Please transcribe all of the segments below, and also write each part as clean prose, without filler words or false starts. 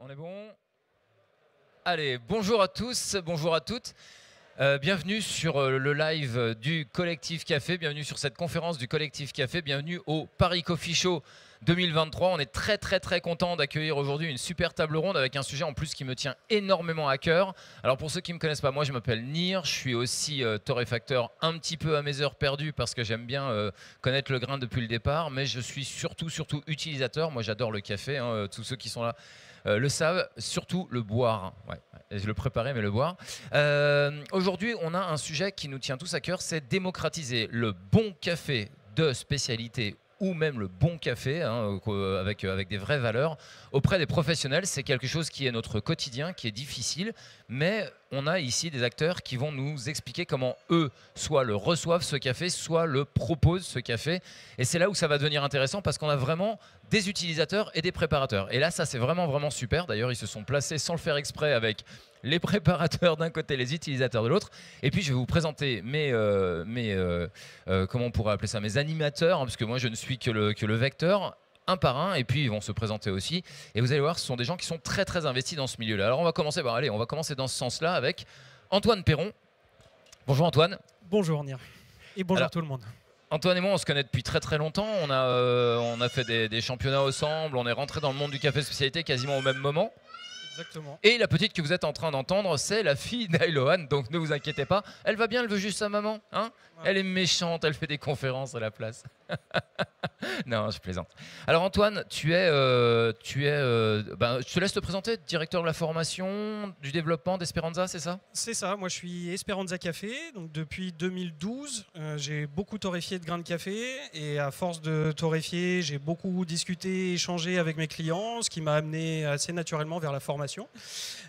On est bon? Allez, bonjour à tous, bonjour à toutes. Bienvenue sur le live du Collectif Café, bienvenue sur cette conférence du Collectif Café, bienvenue au Paris Coffee Show 2023. On est très content d'accueillir aujourd'hui une super table ronde avec un sujet en plus qui me tient énormément à cœur. Alors pour ceux qui ne me connaissent pas, moi je m'appelle Nir, je suis aussi torréfacteur un petit peu à mes heures perdues parce que j'aime bien connaître le grain depuis le départ, mais je suis surtout utilisateur. Moi j'adore le café, hein, tous ceux qui sont là le savent, surtout le boire. Ouais, je le préparais mais le boire. Aujourd'hui on a un sujet qui nous tient tous à cœur, c'est démocratiser le bon café de spécialité ou même le bon café hein, avec des vraies valeurs auprès des professionnels. C'est quelque chose qui est notre quotidien, qui est difficile, mais on a ici des acteurs qui vont nous expliquer comment eux soit le reçoivent ce café, soit le proposent ce café. Et c'est là où ça va devenir intéressant parce qu'on a vraiment des utilisateurs et des préparateurs. Et là, ça c'est vraiment super. D'ailleurs, ils se sont placés sans le faire exprès avec les préparateurs d'un côté, les utilisateurs de l'autre. Et puis je vais vous présenter comment on pourrait appeler ça, mes animateurs, hein, parce que moi je ne suis que le vecteur, un par un, et puis ils vont se présenter aussi. Et vous allez voir, ce sont des gens qui sont très investis dans ce milieu-là. Alors on va commencer, on va commencer dans ce sens-là avec Antoine Perron. Bonjour Antoine. Bonjour Nir. Et bonjour Alors, tout le monde. Antoine et moi, on se connaît depuis très longtemps. On a fait des championnats ensemble. On est rentré dans le monde du café spécialité quasiment au même moment. Exactement. Et la petite que vous êtes en train d'entendre, c'est la fille d'Ailohan, donc ne vous inquiétez pas. Elle va bien, elle veut juste sa maman. Hein, ouais. Elle est méchante, elle fait des conférences à la place. Non, je plaisante. Alors Antoine, je te laisse te présenter, directeur de la formation, du développement d'Esperanza, c'est ça? C'est ça, moi je suis Esperanza Café, donc depuis 2012, j'ai beaucoup torréfié de grains de café et à force de torréfier, j'ai beaucoup discuté, échangé avec mes clients, ce qui m'a amené assez naturellement vers la formation,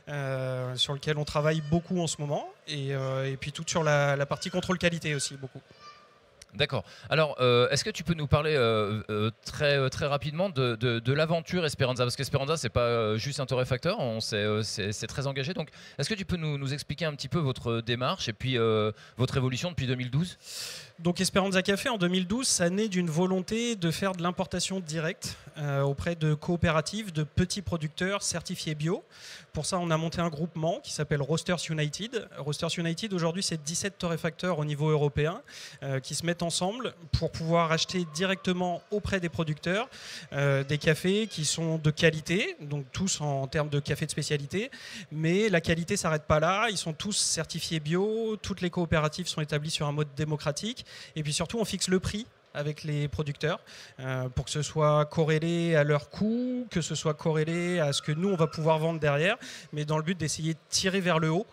sur lequel on travaille beaucoup en ce moment, et puis tout sur la partie contrôle qualité aussi, beaucoup. D'accord. Alors, est-ce que tu peux nous parler très rapidement de l'aventure Esperanza? Parce qu'Esperanza, c'est pas juste un torréfacteur, c'est très engagé. Donc, est-ce que tu peux nous expliquer un petit peu votre démarche et puis votre évolution depuis 2012? Donc Esperanza Café en 2012, ça naît d'une volonté de faire de l'importation directe auprès de coopératives, de petits producteurs certifiés bio. Pour ça, on a monté un groupement qui s'appelle Roasters United. Roasters United, aujourd'hui, c'est 17 torréfacteurs au niveau européen qui se mettent ensemble pour pouvoir acheter directement auprès des producteurs des cafés qui sont de qualité, donc tous en termes de café de spécialité. Mais la qualité ne s'arrête pas là. Ils sont tous certifiés bio. Toutes les coopératives sont établies sur un mode démocratique. Et puis surtout, on fixe le prix avec les producteurs pour que ce soit corrélé à leur coût, que ce soit corrélé à ce que nous, on va pouvoir vendre derrière, mais dans le but d'essayer de tirer vers le haut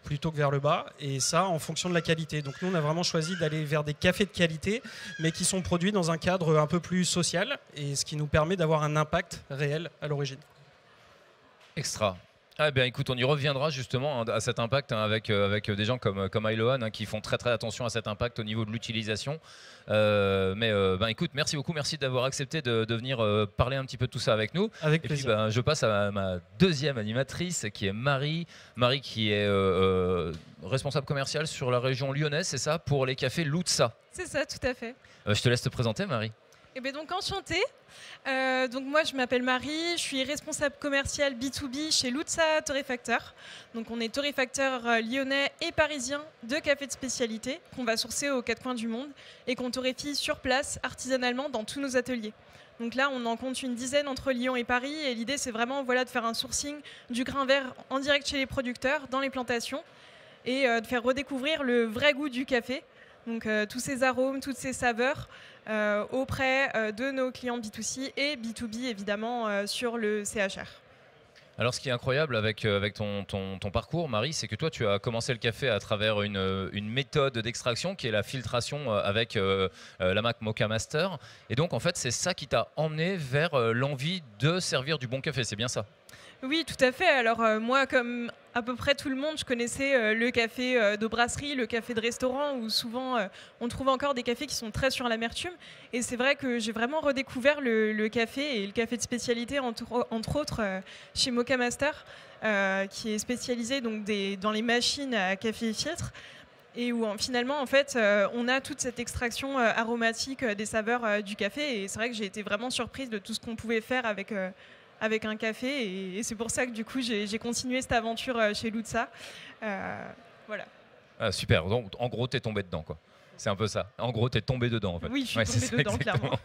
plutôt que vers le bas, et ça en fonction de la qualité. Donc nous, on a vraiment choisi d'aller vers des cafés de qualité, mais qui sont produits dans un cadre un peu plus social, et ce qui nous permet d'avoir un impact réel à l'origine. Extra. Ah ben écoute, on y reviendra justement à cet impact hein, avec des gens comme Ailohan hein, qui font très attention à cet impact au niveau de l'utilisation. Écoute, merci beaucoup, merci d'avoir accepté de venir parler un petit peu de tout ça avec nous. Avec et plaisir. Puis je passe à ma deuxième animatrice qui est Marie. Marie qui est responsable commerciale sur la région lyonnaise, c'est ça, pour les cafés Loutsa. C'est ça, tout à fait. Je te laisse te présenter, Marie. Et bien donc enchantée. Donc moi je m'appelle Marie, je suis responsable commerciale B2B chez Loutsa Torréfacteur. Donc on est torréfacteur lyonnais et parisien de café de spécialité qu'on va sourcer aux quatre coins du monde et qu'on torréfie sur place artisanalement dans tous nos ateliers. Donc là on en compte une dizaine entre Lyon et Paris et l'idée c'est vraiment de faire un sourcing du grain vert en direct chez les producteurs dans les plantations et de faire redécouvrir le vrai goût du café. Donc tous ces arômes, toutes ces saveurs auprès de nos clients B2C et B2B évidemment sur le CHR. Alors ce qui est incroyable avec ton parcours, Marie, c'est que toi tu as commencé le café à travers une méthode d'extraction qui est la filtration avec la marque Mocha Master. Et donc en fait c'est ça qui t'a emmené vers l'envie de servir du bon café, c'est bien ça? Oui, tout à fait. Alors moi, comme à peu près tout le monde, je connaissais le café de brasserie, le café de restaurant, où souvent on trouve encore des cafés qui sont très sur l'amertume. Et c'est vrai que j'ai vraiment redécouvert le café et le café de spécialité, entre autres, chez Mocha Master, qui est spécialisé donc, dans les machines à café et filtre. Et où finalement, en fait, on a toute cette extraction aromatique des saveurs du café. Et c'est vrai que j'ai été vraiment surprise de tout ce qu'on pouvait faire avec avec un café. Et c'est pour ça que du coup, j'ai continué cette aventure chez Lutza. Voilà. Ah, super. Donc, en gros, tu es tombé dedans, quoi. C'est un peu ça. En gros, tu es tombé dedans, en fait. Oui, je suis tombée dedans, clairement.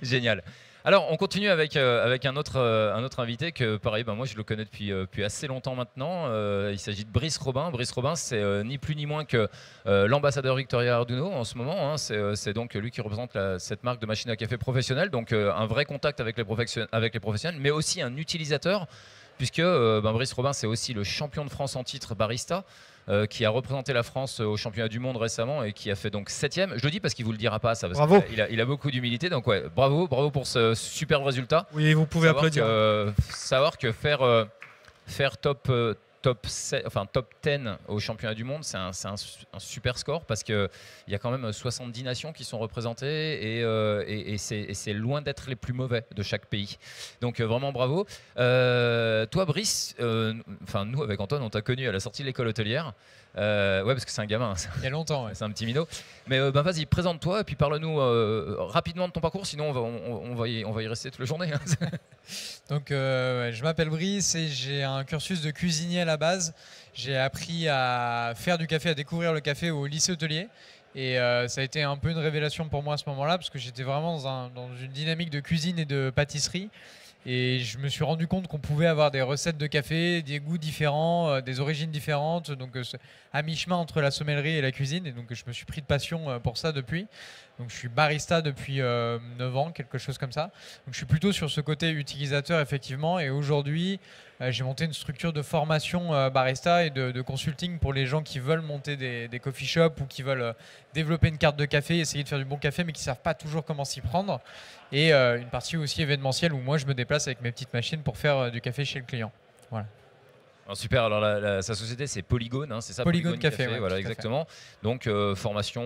Génial. Alors, on continue avec un autre invité que, pareil, moi, je le connais depuis assez longtemps maintenant. Il s'agit de Brice Robin. Brice Robin, c'est ni plus ni moins que l'ambassadeur Victoria Arduino en ce moment. Hein. C'est donc lui qui représente cette marque de machine à café professionnelle. Donc, un vrai contact avec les professionnels, mais aussi un utilisateur, puisque Brice Robin, c'est aussi le champion de France en titre barista. Qui a représenté la France au championnat du monde récemment et qui a fait donc 7e. Je le dis parce qu'il ne vous le dira pas ça. Parce bravo. Il a beaucoup d'humilité. Donc ouais, bravo pour ce superbe résultat. Oui, vous pouvez applaudir. Savoir que faire top 10 au championnat du monde, c'est un super score parce qu'il y a quand même 70 nations qui sont représentées et c'est loin d'être les plus mauvais de chaque pays. Donc vraiment bravo. Toi Brice, nous avec Antoine, on t'a connu à la sortie de l'école hôtelière. Ouais, parce que c'est un gamin. Il y a longtemps, ouais. C'est un petit minot. Mais vas-y, présente-toi et puis parle-nous rapidement de ton parcours, sinon on va y rester toute la journée. Hein. Donc, je m'appelle Brice et j'ai un cursus de cuisinier à la base. J'ai appris à faire du café, à découvrir le café au lycée hôtelier. Et ça a été un peu une révélation pour moi à ce moment-là, parce que j'étais vraiment dans une dynamique de cuisine et de pâtisserie. Et je me suis rendu compte qu'on pouvait avoir des recettes de café, des goûts différents, des origines différentes, donc à mi-chemin entre la sommellerie et la cuisine. Et donc je me suis pris de passion pour ça depuis. Donc je suis barista depuis 9 ans, quelque chose comme ça. Donc je suis plutôt sur ce côté utilisateur effectivement. Et aujourd'hui, j'ai monté une structure de formation barista et de consulting pour les gens qui veulent monter des coffee shops ou qui veulent développer une carte de café, essayer de faire du bon café, mais qui ne savent pas toujours comment s'y prendre. Et une partie aussi événementielle où moi je me déplace avec mes petites machines pour faire du café chez le client. Voilà. Alors super, alors sa société c'est Polygone, hein, c'est ça? Polygone Café, ouais, voilà, exactement. Donc formation,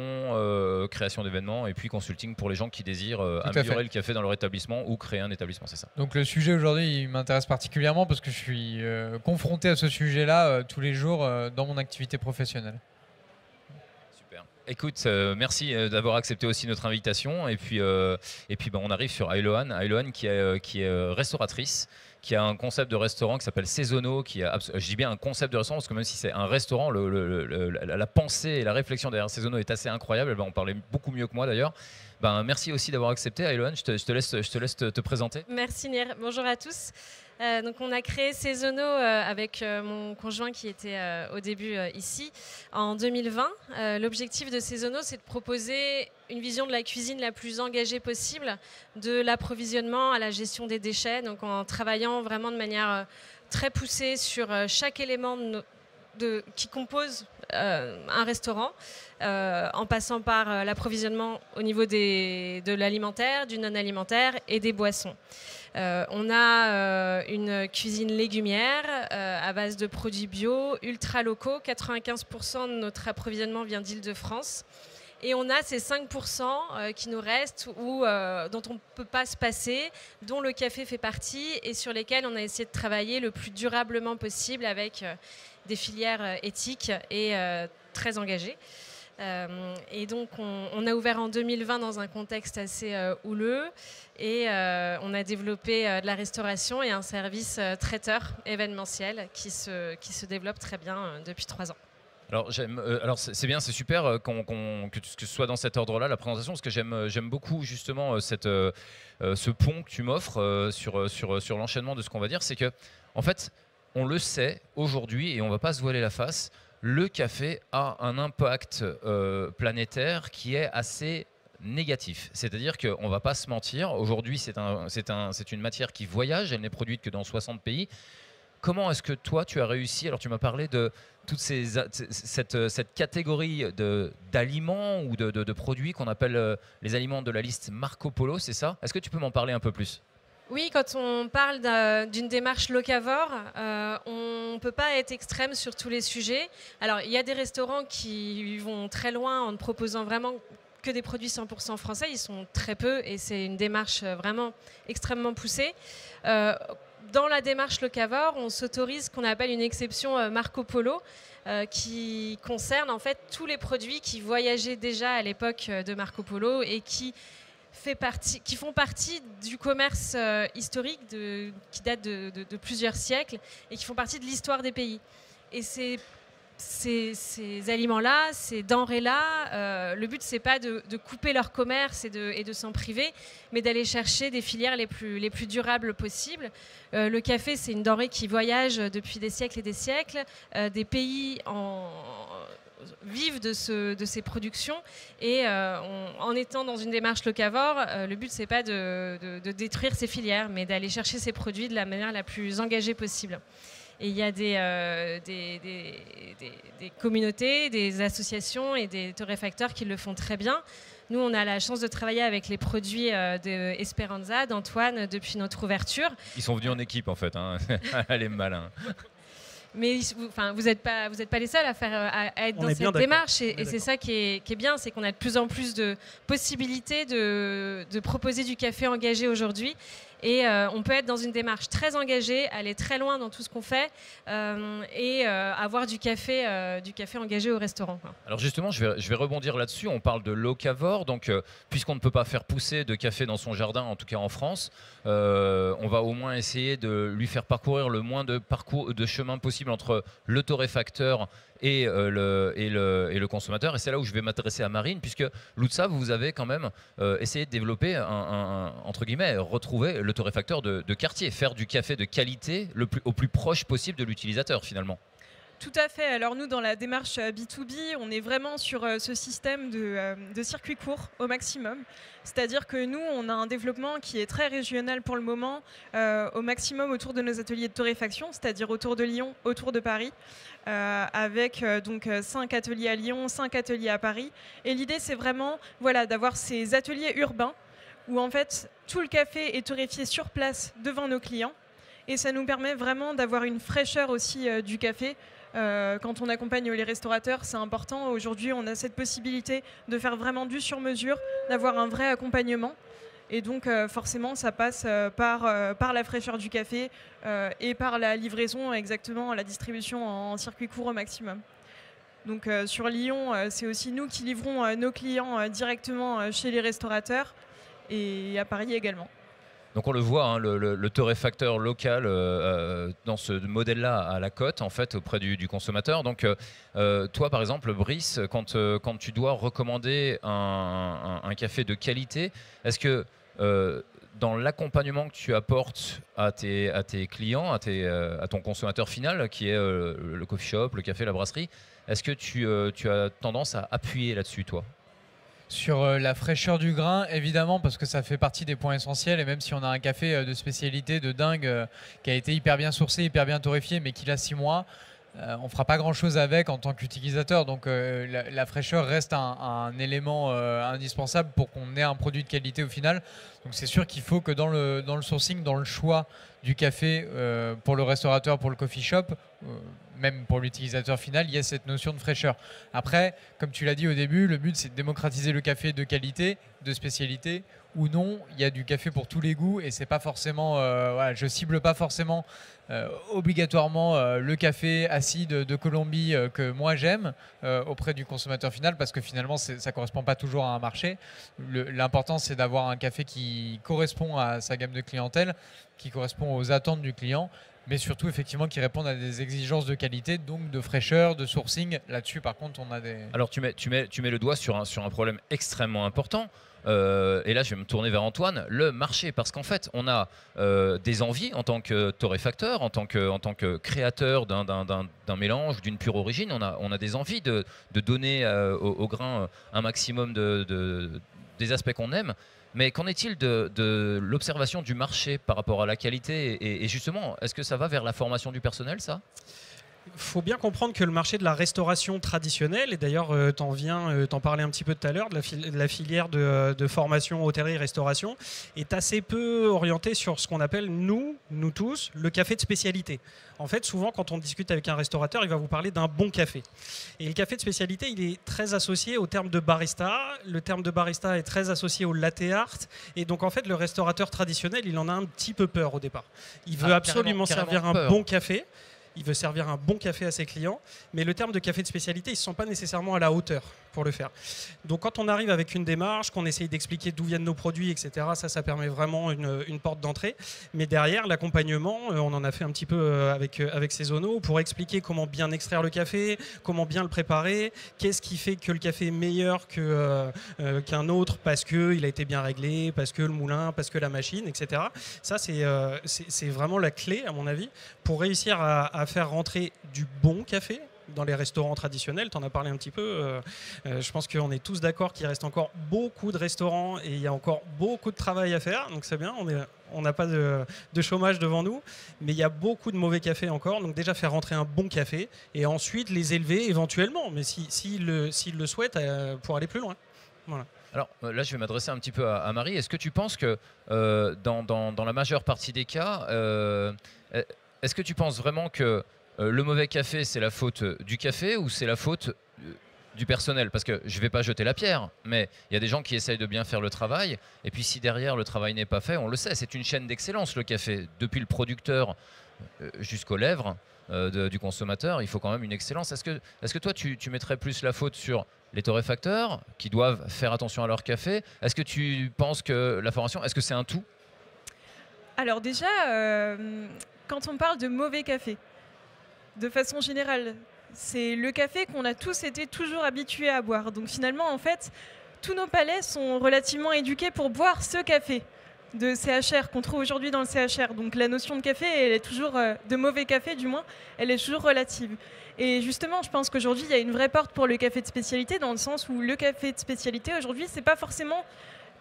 création d'événements et puis consulting pour les gens qui désirent améliorer le café dans leur établissement ou créer un établissement, c'est ça? Donc le sujet aujourd'hui il m'intéresse particulièrement parce que je suis confronté à ce sujet-là tous les jours dans mon activité professionnelle. Écoute, merci d'avoir accepté aussi notre invitation. Et puis on arrive sur Ailoan. Ailoan qui est restauratrice, qui a un concept de restaurant qui s'appelle Sezono. Je dis bien un concept de restaurant parce que même si c'est un restaurant, la pensée et la réflexion derrière Sezono est assez incroyable. Elle va en parler beaucoup mieux que moi d'ailleurs. Merci aussi d'avoir accepté, Ailoan. Je te laisse te présenter. Merci Nir. Bonjour à tous. Donc on a créé Sezono avec mon conjoint qui était au début ici en 2020. L'objectif de Sezono, c'est de proposer une vision de la cuisine la plus engagée possible, de l'approvisionnement à la gestion des déchets, donc en travaillant vraiment de manière très poussée sur chaque élément qui compose un restaurant, en passant par l'approvisionnement au niveau de l'alimentaire, du non-alimentaire et des boissons. On a une cuisine légumière à base de produits bio, ultra locaux. 95% de notre approvisionnement vient d'Île-de-France. Et on a ces 5% qui nous restent dont on ne peut pas se passer, dont le café fait partie et sur lesquels on a essayé de travailler le plus durablement possible avec des filières éthiques et très engagées. Et donc on a ouvert en 2020 dans un contexte assez houleux et on a développé de la restauration et un service traiteur événementiel qui se développe très bien depuis 3 ans. Alors c'est bien, c'est super que ce soit dans cet ordre-là la présentation, parce que j'aime beaucoup justement ce pont que tu m'offres sur l'enchaînement de ce qu'on va dire, c'est que en fait on le sait aujourd'hui et on ne va pas se voiler la face, le café a un impact planétaire qui est assez négatif. C'est-à-dire qu'on ne va pas se mentir, aujourd'hui c'est une matière qui voyage, elle n'est produite que dans 60 pays. Comment est-ce que toi tu as réussi, alors tu m'as parlé de toute cette catégorie d'aliments ou de produits qu'on appelle les aliments de la liste Marco Polo, c'est ça? Est-ce que tu peux m'en parler un peu plus? Oui, quand on parle d'une démarche locavore, on ne peut pas être extrême sur tous les sujets. Alors, il y a des restaurants qui vont très loin en ne proposant vraiment que des produits 100% français. Ils sont très peu et c'est une démarche vraiment extrêmement poussée. Dans la démarche locavore, on s'autorise ce qu'on appelle une exception Marco Polo, qui concerne en fait tous les produits qui voyageaient déjà à l'époque de Marco Polo et qui qui font partie du commerce historique qui date de plusieurs siècles et qui font partie de l'histoire des pays. Et ces aliments-là, ces denrées-là, le but, c'est pas de couper leur commerce et de s'en priver, mais d'aller chercher des filières les plus durables possibles. Le café, c'est une denrée qui voyage depuis des siècles et des siècles. Des pays vivent de ces productions et en étant dans une démarche locavore, le but, c'est pas de détruire ces filières, mais d'aller chercher ces produits de la manière la plus engagée possible. Et il y a des communautés, des associations et des torréfacteurs qui le font très bien. Nous, on a la chance de travailler avec les produits de Esperanza, d'Antoine, depuis notre ouverture. Ils sont venus en équipe, en fait. Hein. Elle est malin. Mais vous n'êtes pas les seuls à être dans cette démarche. Et c'est ça qui est bien, c'est qu'on a de plus en plus de possibilités de proposer du café engagé aujourd'hui. Et on peut être dans une démarche très engagée, aller très loin dans tout ce qu'on fait et avoir du café engagé au restaurant, quoi. Alors justement, je vais rebondir là-dessus. On parle de locavore, donc puisqu'on ne peut pas faire pousser de café dans son jardin, en tout cas en France, on va au moins essayer de lui faire parcourir le moins de chemin possible entre le torréfacteur et le consommateur. Et c'est là où je vais m'adresser à Marine, puisque Loutsa, vous avez quand même essayé de développer entre guillemets, retrouver le torréfacteur de quartier, faire du café de qualité au plus proche possible de l'utilisateur finalement. Tout à fait. Alors nous, dans la démarche B2B, on est vraiment sur ce système de circuit court au maximum. C'est-à-dire que nous, on a un développement qui est très régional pour le moment, au maximum autour de nos ateliers de torréfaction, c'est-à-dire autour de Lyon, autour de Paris, avec donc 5 ateliers à Lyon, 5 ateliers à Paris. Et l'idée, c'est vraiment d'avoir ces ateliers urbains où en fait tout le café est torréfié sur place devant nos clients. Et ça nous permet vraiment d'avoir une fraîcheur aussi du café. Quand on accompagne les restaurateurs, c'est important. Aujourd'hui, on a cette possibilité de faire vraiment du sur-mesure, d'avoir un vrai accompagnement. Et donc, forcément, ça passe par la fraîcheur du café et par la livraison, exactement, la distribution en circuit court au maximum. Donc, sur Lyon, c'est aussi nous qui livrons nos clients directement chez les restaurateurs et à Paris également. Donc on le voit, hein, le torréfacteur local dans ce modèle-là à la cote en fait auprès du consommateur. Donc toi par exemple Brice, quand tu dois recommander un café de qualité, est-ce que dans l'accompagnement que tu apportes à tes clients, à ton consommateur final qui est le coffee shop, le café, la brasserie, est-ce que tu as tendance à appuyer là-dessus toi ? Sur la fraîcheur du grain, évidemment, parce que ça fait partie des points essentiels. Et même si on a un café de spécialité de dingue qui a été hyper bien sourcé, hyper bien torréfié, mais qu'il a 6 mois, on ne fera pas grand-chose avec en tant qu'utilisateur. Donc la fraîcheur reste un élément indispensable pour qu'on ait un produit de qualité au final. Donc c'est sûr qu'il faut que dans le sourcing, dans le choix du café pour le restaurateur, pour le coffee shop, même pour l'utilisateur final, il y a cette notion de fraîcheur. Après, comme tu l'as dit au début, le but c'est de démocratiser le café de qualité, de spécialité ou non. Il y a du café pour tous les goûts et c'est pas forcément, je cible pas forcément obligatoirement le café acide de Colombie que moi j'aime auprès du consommateur final parce que finalement ça correspond pas toujours à un marché. L'important c'est d'avoir un café qui correspond à sa gamme de clientèle, qui correspond aux attentes du client, mais surtout effectivement qui répondent à des exigences de qualité, donc de fraîcheur, de sourcing. Là-dessus par contre on a des... Alors tu mets le doigt sur un problème extrêmement important. Et là je vais me tourner vers Antoine, le marché, parce qu'en fait on a des envies en tant que torréfacteur, en tant que créateur d'un mélange, d'une pure origine, on a des envies de donner au grain un maximum des aspects qu'on aime. Mais qu'en est-il de l'observation du marché par rapport à la qualité et justement, est-ce que ça va vers la formation du personnel, ça ? Il faut bien comprendre que le marché de la restauration traditionnelle, et d'ailleurs t'en parlais un petit peu tout à l'heure, de la filière de formation hôtellerie-restauration, est assez peu orienté sur ce qu'on appelle, nous tous, le café de spécialité. En fait, souvent, quand on discute avec un restaurateur, il va vous parler d'un bon café. Et le café de spécialité, il est très associé au terme de barista. Le terme de barista est très associé au latte art. Et donc, en fait, le restaurateur traditionnel, il en a un petit peu peur au départ. Il veut absolument servir un bon café. Il veut servir un bon café à ses clients, mais le terme de café de spécialité, ils ne se sent pas nécessairement à la hauteur. pour le faire. Donc quand on arrive avec une démarche, qu'on essaye d'expliquer d'où viennent nos produits, etc., ça permet vraiment une porte d'entrée. Mais derrière, l'accompagnement, on en a fait un petit peu avec Saisonneau pour expliquer comment bien extraire le café, comment bien le préparer, qu'est-ce qui fait que le café est meilleur qu'un autre parce qu'il a été bien réglé, parce que le moulin, parce que la machine, etc. Ça, c'est vraiment la clé, à mon avis, pour réussir à faire rentrer du bon café dans les restaurants traditionnels. Tu en as parlé un petit peu. Je pense qu'on est tous d'accord qu'il reste encore beaucoup de restaurants et il y a encore beaucoup de travail à faire. Donc c'est bien, on n'a pas de chômage devant nous, mais il y a beaucoup de mauvais cafés encore. Donc déjà faire rentrer un bon café et ensuite les élever éventuellement, mais s'ils le souhaitent, pour aller plus loin. Voilà. Alors là, je vais m'adresser un petit peu à Marie. Est-ce que tu penses que dans la majeure partie des cas, est-ce que tu penses vraiment que le mauvais café, c'est la faute du café ou c'est la faute du personnel? Parce que je ne vais pas jeter la pierre, mais il y a des gens qui essayent de bien faire le travail. Et puis si derrière le travail n'est pas fait, on le sait, c'est une chaîne d'excellence le café. Depuis le producteur jusqu'aux lèvres du consommateur, il faut quand même une excellence. Est-ce que toi, tu mettrais plus la faute sur les torréfacteurs qui doivent faire attention à leur café? Est-ce que tu penses que la formation, est-ce que c'est un tout? Alors déjà, quand on parle de mauvais café, de façon générale, c'est le café qu'on a tous été toujours habitués à boire. Donc finalement, en fait, tous nos palais sont relativement éduqués pour boire ce café de CHR qu'on trouve aujourd'hui dans le CHR. Donc la notion de café, elle est toujours, de mauvais café du moins, elle est toujours relative. Et justement, je pense qu'aujourd'hui, il y a une vraie porte pour le café de spécialité, dans le sens où le café de spécialité, aujourd'hui, c'est pas forcément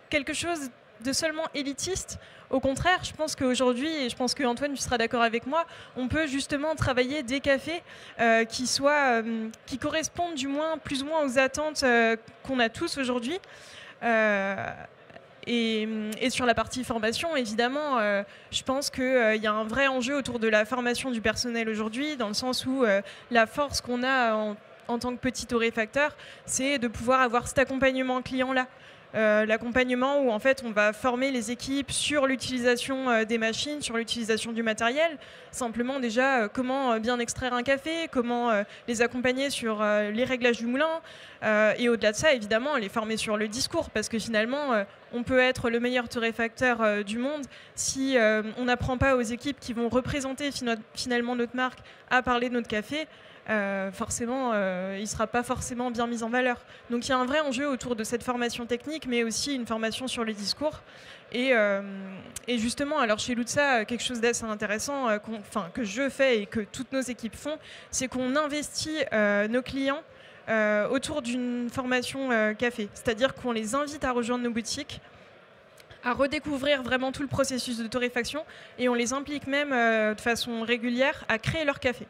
quelque chose de seulement élitiste. Au contraire, je pense qu'aujourd'hui, et je pense qu'Antoine, tu seras d'accord avec moi, on peut justement travailler des cafés qui correspondent du moins plus ou moins aux attentes qu'on a tous aujourd'hui. Et sur la partie formation, évidemment, je pense qu'il y a un vrai enjeu autour de la formation du personnel aujourd'hui, dans le sens où la force qu'on a en tant que petit torréfacteur, c'est de pouvoir avoir cet accompagnement client-là. L'accompagnement où en fait on va former les équipes sur l'utilisation des machines, sur l'utilisation du matériel, simplement déjà comment bien extraire un café, comment les accompagner sur les réglages du moulin, et au-delà de ça évidemment les former sur le discours, parce que finalement on peut être le meilleur torréfacteur du monde si on n'apprend pas aux équipes qui vont représenter finalement notre marque à parler de notre café. Forcément, il ne sera pas forcément bien mis en valeur. Donc il y a un vrai enjeu autour de cette formation technique, mais aussi une formation sur les discours. Et justement, alors chez Lutza, quelque chose d'assez intéressant que je fais et que toutes nos équipes font, c'est qu'on investit nos clients autour d'une formation café. C'est-à-dire qu'on les invite à rejoindre nos boutiques, à redécouvrir vraiment tout le processus de torréfaction, et on les implique même de façon régulière à créer leur café.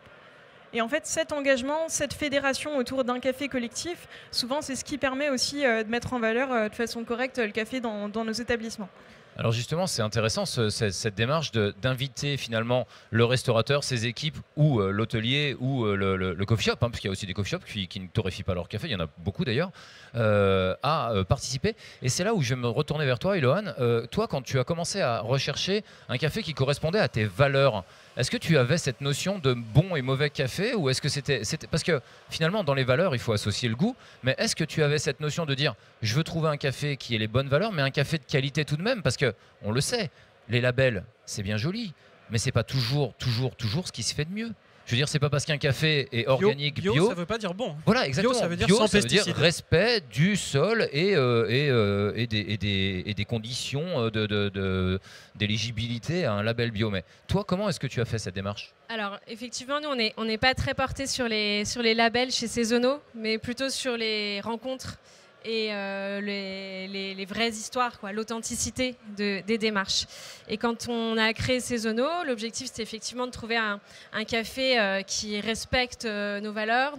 Et en fait, cet engagement, cette fédération autour d'un café collectif, souvent, c'est ce qui permet aussi de mettre en valeur de façon correcte le café dans nos établissements. Alors justement, c'est intéressant cette démarche d'inviter finalement le restaurateur, ses équipes ou l'hôtelier ou le coffee shop, parce qu'il y a aussi des coffee shops qui ne torréfient pas leur café, il y en a beaucoup d'ailleurs, à participer. Et c'est là où je vais me retourner vers toi, Eloane. Toi, quand tu as commencé à rechercher un café qui correspondait à tes valeurs, est-ce que tu avais cette notion de bon et mauvais café, ou est-ce que c'était parce que finalement dans les valeurs il faut associer le goût, mais est-ce que tu avais cette notion de dire je veux trouver un café qui ait les bonnes valeurs, mais un café de qualité tout de même, parce que on le sait, les labels c'est bien joli, mais c'est pas toujours ce qui se fait de mieux. Je veux dire, c'est pas parce qu'un café est organique bio, ça veut pas dire bon. Voilà, exactement. Bio, ça veut dire bio, sans ça veut dire pesticides. respect du sol et des conditions d'éligibilité à un label bio. Mais toi, comment est-ce que tu as fait cette démarche? Alors, effectivement, nous, on n'est pas très portés sur les labels chez Saisonneau, mais plutôt sur les rencontres et les vraies histoires, l'authenticité des démarches. Et quand on a créé Saisonneau, l'objectif, c'était effectivement de trouver un café qui respecte nos valeurs,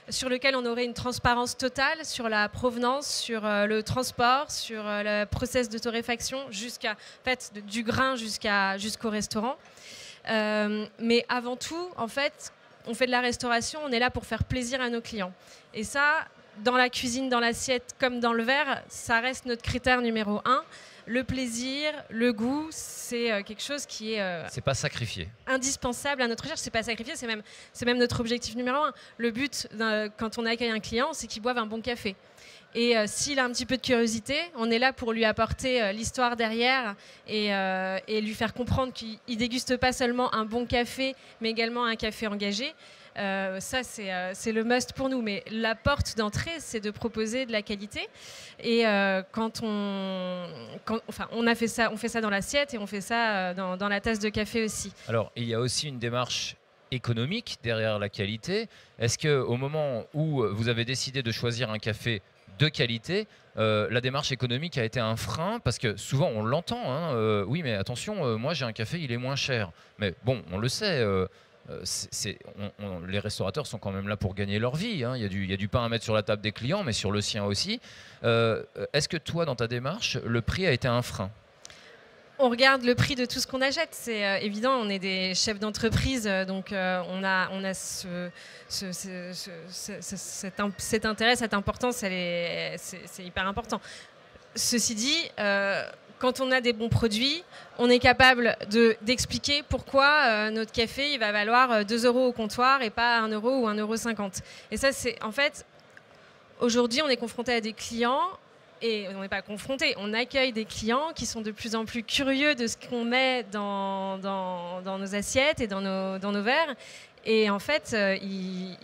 sur lequel on aurait une transparence totale sur la provenance, sur le transport, sur le process de torréfaction, du grain jusqu'au restaurant. Mais avant tout, en fait, on fait de la restauration, on est là pour faire plaisir à nos clients. Et ça, dans la cuisine, dans l'assiette comme dans le verre, ça reste notre critère numéro 1. Le plaisir, le goût, c'est quelque chose qui est C'est pas sacrifié. indispensable à notre recherche. C'est pas sacrifié, c'est même notre objectif numéro 1. Le but, quand on accueille un client, c'est qu'il boive un bon café. Et s'il a un petit peu de curiosité, on est là pour lui apporter l'histoire derrière et lui faire comprendre qu'il déguste pas seulement un bon café, mais également un café engagé. Ça, c'est le must pour nous. Mais la porte d'entrée, c'est de proposer de la qualité. Et on fait ça dans l'assiette et on fait ça dans la tasse de café aussi. Alors, il y a aussi une démarche économique derrière la qualité. Est-ce qu'au moment où vous avez décidé de choisir un café de qualité, la démarche économique a été un frein? Parce que souvent, on l'entend. Hein, oui, mais attention, moi, j'ai un café, il est moins cher. Mais bon, on le sait. Les restaurateurs sont quand même là pour gagner leur vie. Hein. Il y a du pain à mettre sur la table des clients, mais sur le sien aussi. Est-ce que toi, dans ta démarche, le prix a été un frein? On regarde le prix de tout ce qu'on achète. C'est évident, on est des chefs d'entreprise, donc on a cet intérêt, cette importance, c'est hyper important. Ceci dit, quand on a des bons produits, on est capable d'expliquer pourquoi notre café il va valoir 2 € au comptoir et pas 1 € ou 1,50 €. Et ça, c'est en fait, aujourd'hui, on est confronté à des clients, et on n'est pas confronté, on accueille des clients qui sont de plus en plus curieux de ce qu'on met dans nos assiettes et dans nos verres. Et en fait, ils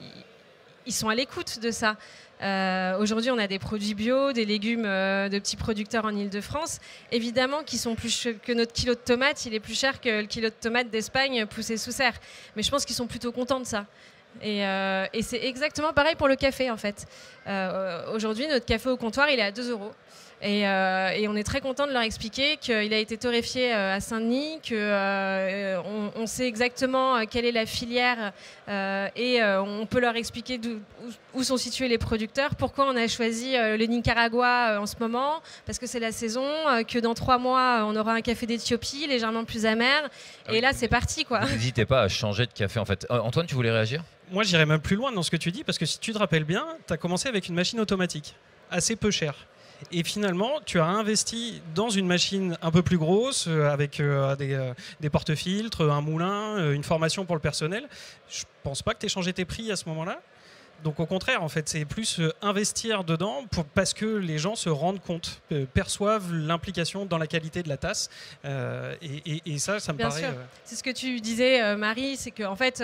sont à l'écoute de ça. Aujourd'hui, on a des produits bio, des légumes de petits producteurs en Ile-de-France, évidemment qui sont plus que notre kilo de tomates, il est plus cher que le kilo de tomates d'Espagne poussé sous serre. Mais je pense qu'ils sont plutôt contents de ça. Et c'est exactement pareil pour le café en fait. Aujourd'hui, notre café au comptoir, il est à 2 €. Et on est très content de leur expliquer qu'il a été torréfié à Saint-Denis, qu'on sait exactement quelle est la filière et on peut leur expliquer où sont situés les producteurs, pourquoi on a choisi le Nicaragua en ce moment, parce que c'est la saison, que dans 3 mois on aura un café d'Éthiopie légèrement plus amer. Et là c'est parti quoi. N'hésitez pas à changer de café en fait. Antoine, tu voulais réagir? Moi, j'irais même plus loin dans ce que tu dis, parce que si tu te rappelles bien, tu as commencé avec une machine automatique, assez peu chère. Et finalement, tu as investi dans une machine un peu plus grosse, avec des porte-filtres, un moulin, une formation pour le personnel. Je pense pas que tu aies changé tes prix à ce moment-là. Donc au contraire, en fait, c'est plus investir dedans parce que les gens se rendent compte, perçoivent l'implication dans la qualité de la tasse. Et ça me Bien paraît... sûr. C'est ce que tu disais, Marie, c'est qu'en fait...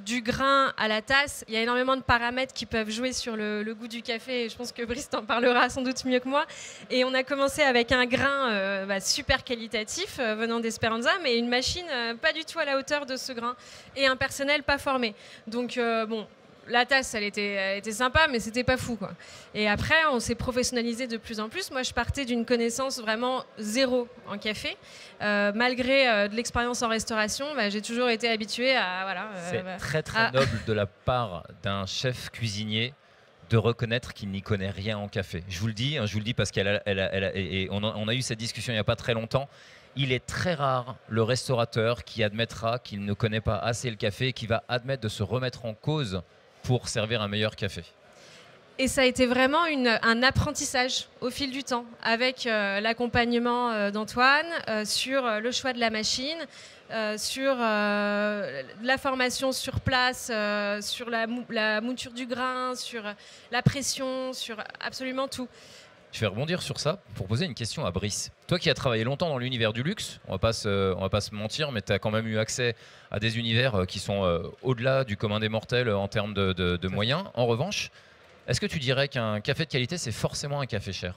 du grain à la tasse, il y a énormément de paramètres qui peuvent jouer sur le goût du café. Et je pense que Brice t'en parlera sans doute mieux que moi. Et on a commencé avec un grain super qualitatif venant d'Esperanza, mais une machine pas du tout à la hauteur de ce grain et un personnel pas formé. Donc bon, la tasse, elle était sympa, mais c'était pas fou, quoi. Et après, on s'est professionnalisé de plus en plus. Moi, je partais d'une connaissance vraiment zéro en café. Malgré de l'expérience en restauration, j'ai toujours été habituée à... Voilà, c'est très noble de la part d'un chef cuisinier de reconnaître qu'il n'y connaît rien en café. Je vous le dis parce qu'on a eu cette discussion il n'y a pas très longtemps. Il est très rare le restaurateur qui admettra qu'il ne connaît pas assez le café et qui va admettre de se remettre en cause pour servir un meilleur café. Et ça a été vraiment un apprentissage au fil du temps, avec l'accompagnement d'Antoine, sur le choix de la machine, sur la formation sur place, sur la mouture du grain, sur la pression, sur absolument tout. Je vais rebondir sur ça pour poser une question à Brice. Toi qui as travaillé longtemps dans l'univers du luxe, on va pas se mentir, mais tu as quand même eu accès à des univers qui sont au-delà du commun des mortels en termes de moyens. En revanche, est-ce que tu dirais qu'un café de qualité, c'est forcément un café cher?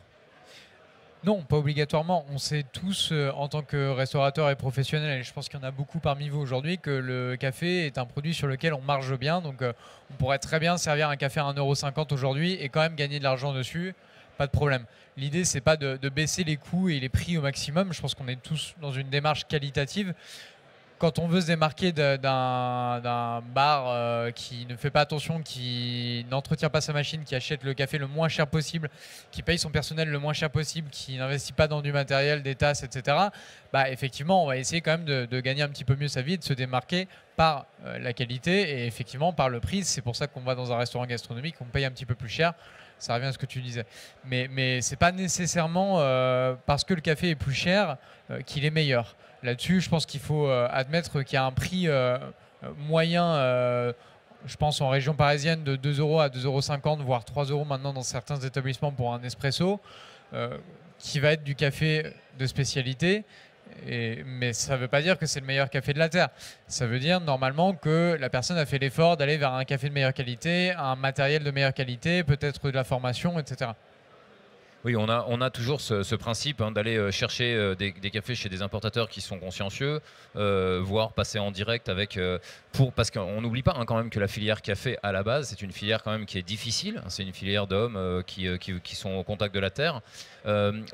Non, pas obligatoirement. On sait tous, en tant que restaurateurs et professionnels, et je pense qu'il y en a beaucoup parmi vous aujourd'hui, que le café est un produit sur lequel on marge bien. Donc on pourrait très bien servir un café à 1,50 € aujourd'hui et quand même gagner de l'argent dessus. Pas de problème. L'idée, c'est pas de baisser les coûts et les prix au maximum. Je pense qu'on est tous dans une démarche qualitative. quand on veut se démarquer d'un bar qui ne fait pas attention, qui n'entretient pas sa machine, qui achète le café le moins cher possible, qui paye son personnel le moins cher possible, qui n'investit pas dans du matériel, des tasses, etc., bah, effectivement, on va essayer quand même de gagner un petit peu mieux sa vie, de se démarquer par la qualité et effectivement par le prix. C'est pour ça qu'on va dans un restaurant gastronomique, on paye un petit peu plus cher. Ça revient à ce que tu disais. Mais ce n'est pas nécessairement parce que le café est plus cher qu'il est meilleur. Là-dessus, je pense qu'il faut admettre qu'il y a un prix moyen, je pense en région parisienne, de 2 € à 2,50 €, voire 3 € maintenant dans certains établissements pour un espresso, qui va être du café de spécialité. Mais ça ne veut pas dire que c'est le meilleur café de la Terre. Ça veut dire normalement que la personne a fait l'effort d'aller vers un café de meilleure qualité, un matériel de meilleure qualité, peut-être de la formation, etc. Oui, on a toujours ce principe d'aller chercher des cafés chez des importateurs qui sont consciencieux, voire passer en direct avec parce qu'on n'oublie pas quand même que la filière café à la base, c'est une filière quand même qui est difficile. C'est une filière d'hommes qui sont au contact de la terre.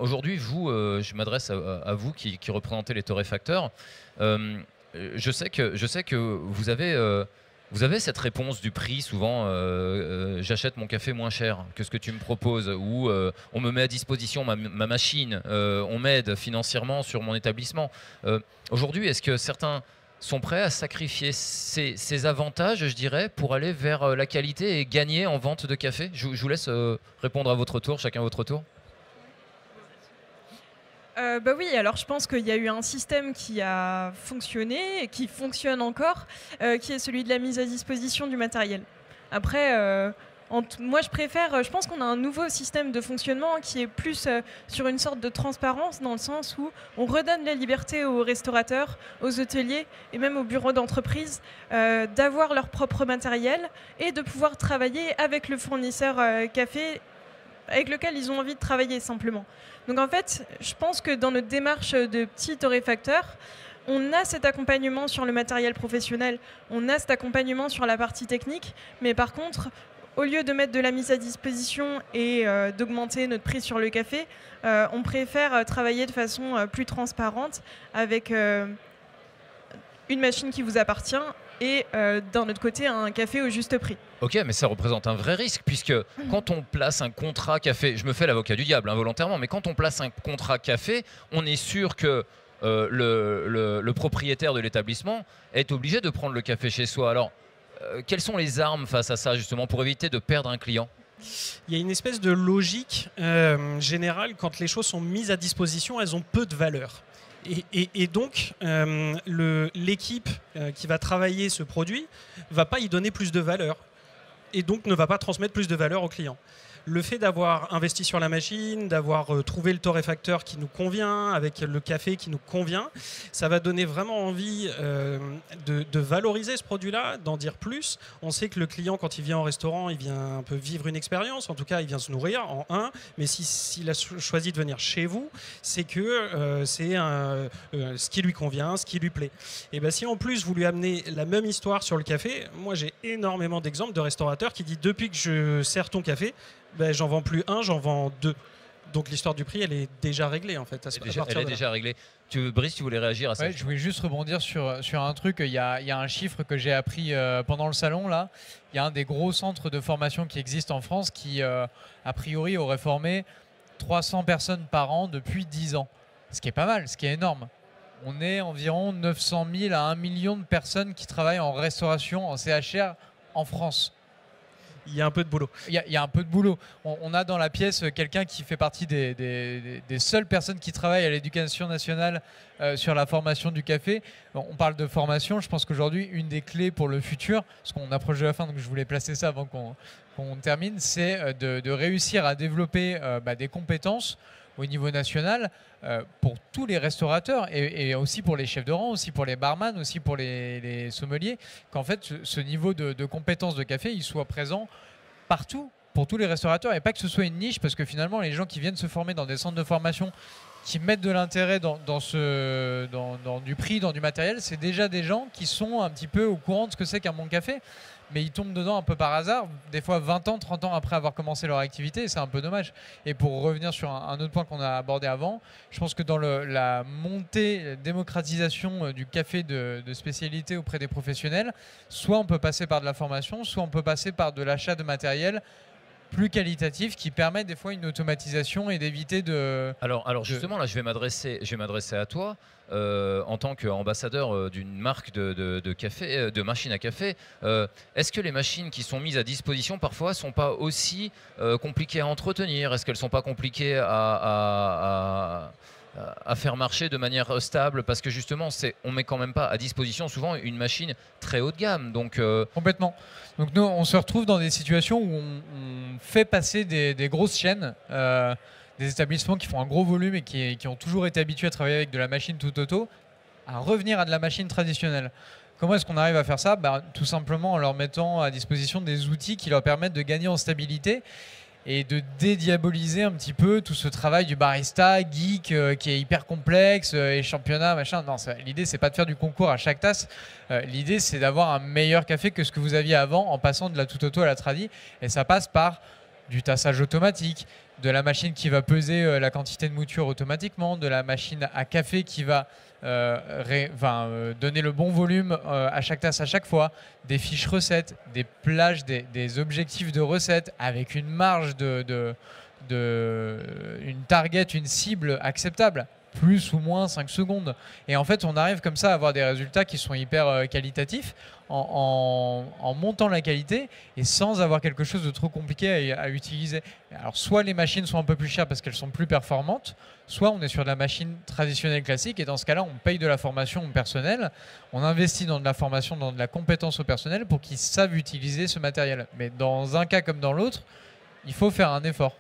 Aujourd'hui, vous, je m'adresse à vous qui représentez les torréfacteurs. Je sais que vous avez cette réponse du prix souvent, j'achète mon café moins cher que ce que tu me proposes, ou on me met à disposition ma machine, on m'aide financièrement sur mon établissement. Aujourd'hui, est-ce que certains sont prêts à sacrifier ces avantages, je dirais, pour aller vers la qualité et gagner en vente de café? Je vous laisse répondre à votre tour, chacun à votre tour. Bah oui, alors je pense qu'il y a eu un système qui a fonctionné et qui fonctionne encore, qui est celui de la mise à disposition du matériel. Après, moi je pense qu'on a un nouveau système de fonctionnement qui est plus sur une sorte de transparence, dans le sens où on redonne la liberté aux restaurateurs, aux hôteliers et même aux bureaux d'entreprise d'avoir leur propre matériel et de pouvoir travailler avec le fournisseur café avec lequel ils ont envie de travailler simplement. Donc en fait, je pense que dans notre démarche de petits torréfacteurs, on a cet accompagnement sur le matériel professionnel, on a cet accompagnement sur la partie technique, mais par contre, au lieu de mettre de la mise à disposition et d'augmenter notre prix sur le café, on préfère travailler de façon plus transparente avec une machine qui vous appartient et d'un autre côté un café au juste prix. Ok, mais ça représente un vrai risque, puisque quand on place un contrat café, je me fais l'avocat du diable volontairement, mais quand on place un contrat café, on est sûr que le propriétaire de l'établissement est obligé de prendre le café chez soi. Alors, quelles sont les armes face à ça, justement, pour éviter de perdre un client ? Il y a une espèce de logique générale, quand les choses sont mises à disposition, elles ont peu de valeur. Et donc, l'équipe qui va travailler ce produit ne va pas y donner plus de valeur et donc ne va pas transmettre plus de valeur au client. Le fait d'avoir investi sur la machine, d'avoir trouvé le torréfacteur qui nous convient, avec le café qui nous convient, ça va donner vraiment envie de valoriser ce produit-là, d'en dire plus. On sait que le client, quand il vient au restaurant, il vient un peu vivre une expérience. En tout cas, il vient se nourrir en un. Mais s'il a choisi de venir chez vous, c'est que c'est ce qui lui convient, ce qui lui plaît. Et bien, si en plus vous lui amenez la même histoire sur le café, moi j'ai énormément d'exemples de restaurateurs qui disent depuis que je sers ton café, ben, j'en vends plus un, j'en vends deux. Donc l'histoire du prix, elle est déjà réglée en fait. Elle est déjà réglée. Brice, tu voulais réagir à ça? Ouais, je voulais juste rebondir sur un truc. Il y a un chiffre que j'ai appris pendant le salon. Là. Il y a un des gros centres de formation qui existent en France qui, a priori, aurait formé 300 personnes par an depuis 10 ans. Ce qui est pas mal, ce qui est énorme. On est environ 900 000 à 1 million de personnes qui travaillent en restauration, en CHR, en France. Il y a un peu de boulot. Il y a un peu de boulot. On a dans la pièce quelqu'un qui fait partie des seules personnes qui travaillent à l'éducation nationale sur la formation du café. On parle de formation. Je pense qu'aujourd'hui, une des clés pour le futur, parce qu'on approche de la fin, donc je voulais placer ça avant qu'on termine, c'est de réussir à développer des compétences au niveau national pour tous les restaurateurs et aussi pour les chefs de rang, aussi pour les barman, aussi pour les sommeliers, qu'en fait ce niveau de compétences de café il soit présent partout pour tous les restaurateurs et pas que ce soit une niche, parce que finalement les gens qui viennent se former dans des centres de formation qui mettent de l'intérêt dans du prix, dans du matériel, c'est déjà des gens qui sont un petit peu au courant de ce que c'est qu'un bon café. Mais ils tombent dedans un peu par hasard, des fois 20 ans, 30 ans après avoir commencé leur activité, et c'est un peu dommage. Et pour revenir sur un autre point qu'on a abordé avant, je pense que dans la montée, la démocratisation du café de spécialité auprès des professionnels, soit on peut passer par de la formation, soit on peut passer par de l'achat de matériel plus qualitatif qui permet des fois une automatisation et d'éviter de... Alors justement, là, je vais m'adresser à toi. En tant qu'ambassadeur d'une marque de café, de machines à café, est-ce que les machines qui sont mises à disposition parfois sont pas aussi compliquées à entretenir? Est-ce qu'elles sont pas compliquées à faire marcher de manière stable? Parce que justement, on met quand même pas à disposition souvent une machine très haut de gamme. Donc complètement. Donc nous, on se retrouve dans des situations où on fait passer des grosses chaînes. Des établissements qui font un gros volume et qui ont toujours été habitués à travailler avec de la machine tout auto, à revenir à de la machine traditionnelle. Comment est-ce qu'on arrive à faire ça? Tout simplement en leur mettant à disposition des outils qui leur permettent de gagner en stabilité et de dédiaboliser un petit peu tout ce travail du barista, geek, qui est hyper complexe, et championnat, machin. Non, l'idée, c'est pas de faire du concours à chaque tasse. L'idée, c'est d'avoir un meilleur café que ce que vous aviez avant en passant de la tout auto à la tradi. Et ça passe par du tassage automatique, de la machine qui va peser la quantité de mouture automatiquement, de la machine à café qui va donner le bon volume à chaque tasse à chaque fois, des fiches recettes, des plages, des objectifs de recettes avec une marge une target, une cible acceptable, plus ou moins 5 secondes. Et en fait, on arrive comme ça à avoir des résultats qui sont hyper qualitatifs en montant la qualité et sans avoir quelque chose de trop compliqué à utiliser. Alors, soit les machines sont un peu plus chères parce qu'elles sont plus performantes, soit on est sur de la machine traditionnelle classique et dans ce cas-là, on paye de la formation au personnel, on investit dans de la formation, dans de la compétence au personnel pour qu'ils savent utiliser ce matériel. Mais dans un cas comme dans l'autre, il faut faire un effort.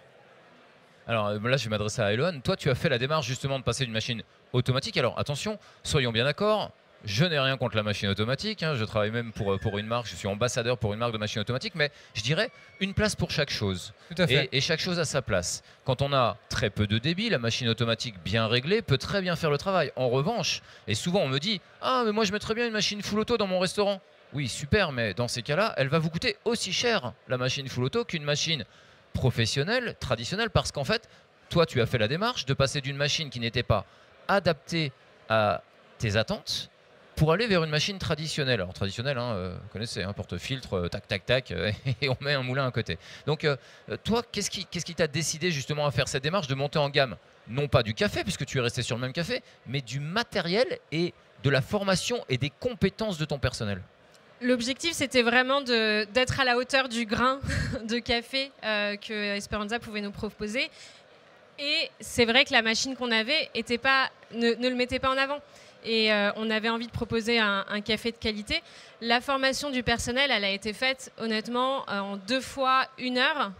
Alors là, je vais m'adresser à Elon. Toi, tu as fait la démarche justement de passer d'une machine automatique. Alors attention, soyons bien d'accord, je n'ai rien contre la machine automatique. Je travaille même pour une marque, je suis ambassadeur pour une marque de machine automatique, mais je dirais une place pour chaque chose. Tout à fait. Et chaque chose a sa place. Quand on a très peu de débit, la machine automatique bien réglée peut très bien faire le travail. En revanche, et souvent on me dit « Ah, mais moi je mettrais bien une machine full auto dans mon restaurant. » Oui, super, mais dans ces cas-là, elle va vous coûter aussi cher, la machine full auto, qu'une machine professionnelle, traditionnelle, parce qu'en fait, toi, tu as fait la démarche de passer d'une machine qui n'était pas adaptée à tes attentes pour aller vers une machine traditionnelle. Alors traditionnelle, vous connaissez, porte-filtre, tac, tac, tac, et on met un moulin à côté. Donc, toi, qu'est-ce qui t'a décidé justement à faire cette démarche de monter en gamme? Non pas du café, puisque tu es resté sur le même café, mais du matériel et de la formation et des compétences de ton personnel. L'objectif, c'était vraiment d'être à la hauteur du grain de café que Esperanza pouvait nous proposer. Et c'est vrai que la machine qu'on avait ne le mettait pas en avant. Et on avait envie de proposer un café de qualité. La formation du personnel, elle a été faite honnêtement en 2 fois 1 heure.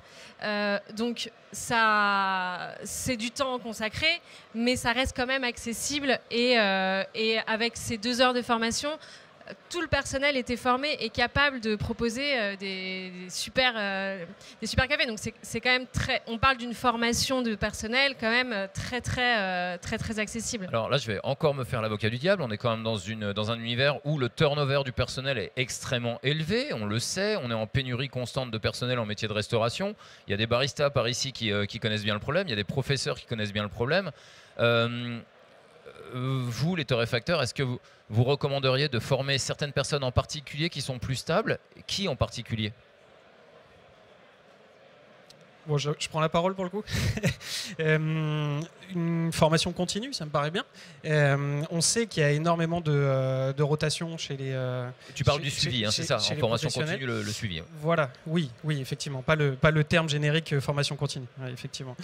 Donc ça, c'est du temps consacré, mais ça reste quand même accessible. Et avec ces 2 heures de formation, tout le personnel était formé et capable de proposer des super cafés. Donc c'est quand même on parle d'une formation de personnel quand même très accessible. Alors là, je vais encore me faire l'avocat du diable. On est quand même dans un univers où le turnover du personnel est extrêmement élevé. On le sait, on est en pénurie constante de personnel en métier de restauration. Il y a des baristas par ici qui connaissent bien le problème. Il y a des professeurs qui connaissent bien le problème. Vous, les torréfacteurs, est-ce que vous recommanderiez de former certaines personnes en particulier qui sont plus stables? Qui en particulier? Bon, je prends la parole pour le coup. Une formation continue, ça me paraît bien. On sait qu'il y a énormément de rotation chez les... Tu parles du suivi, c'est ça, en formation continue, le suivi. Voilà, oui, effectivement. Pas le terme générique formation continue, ouais, effectivement.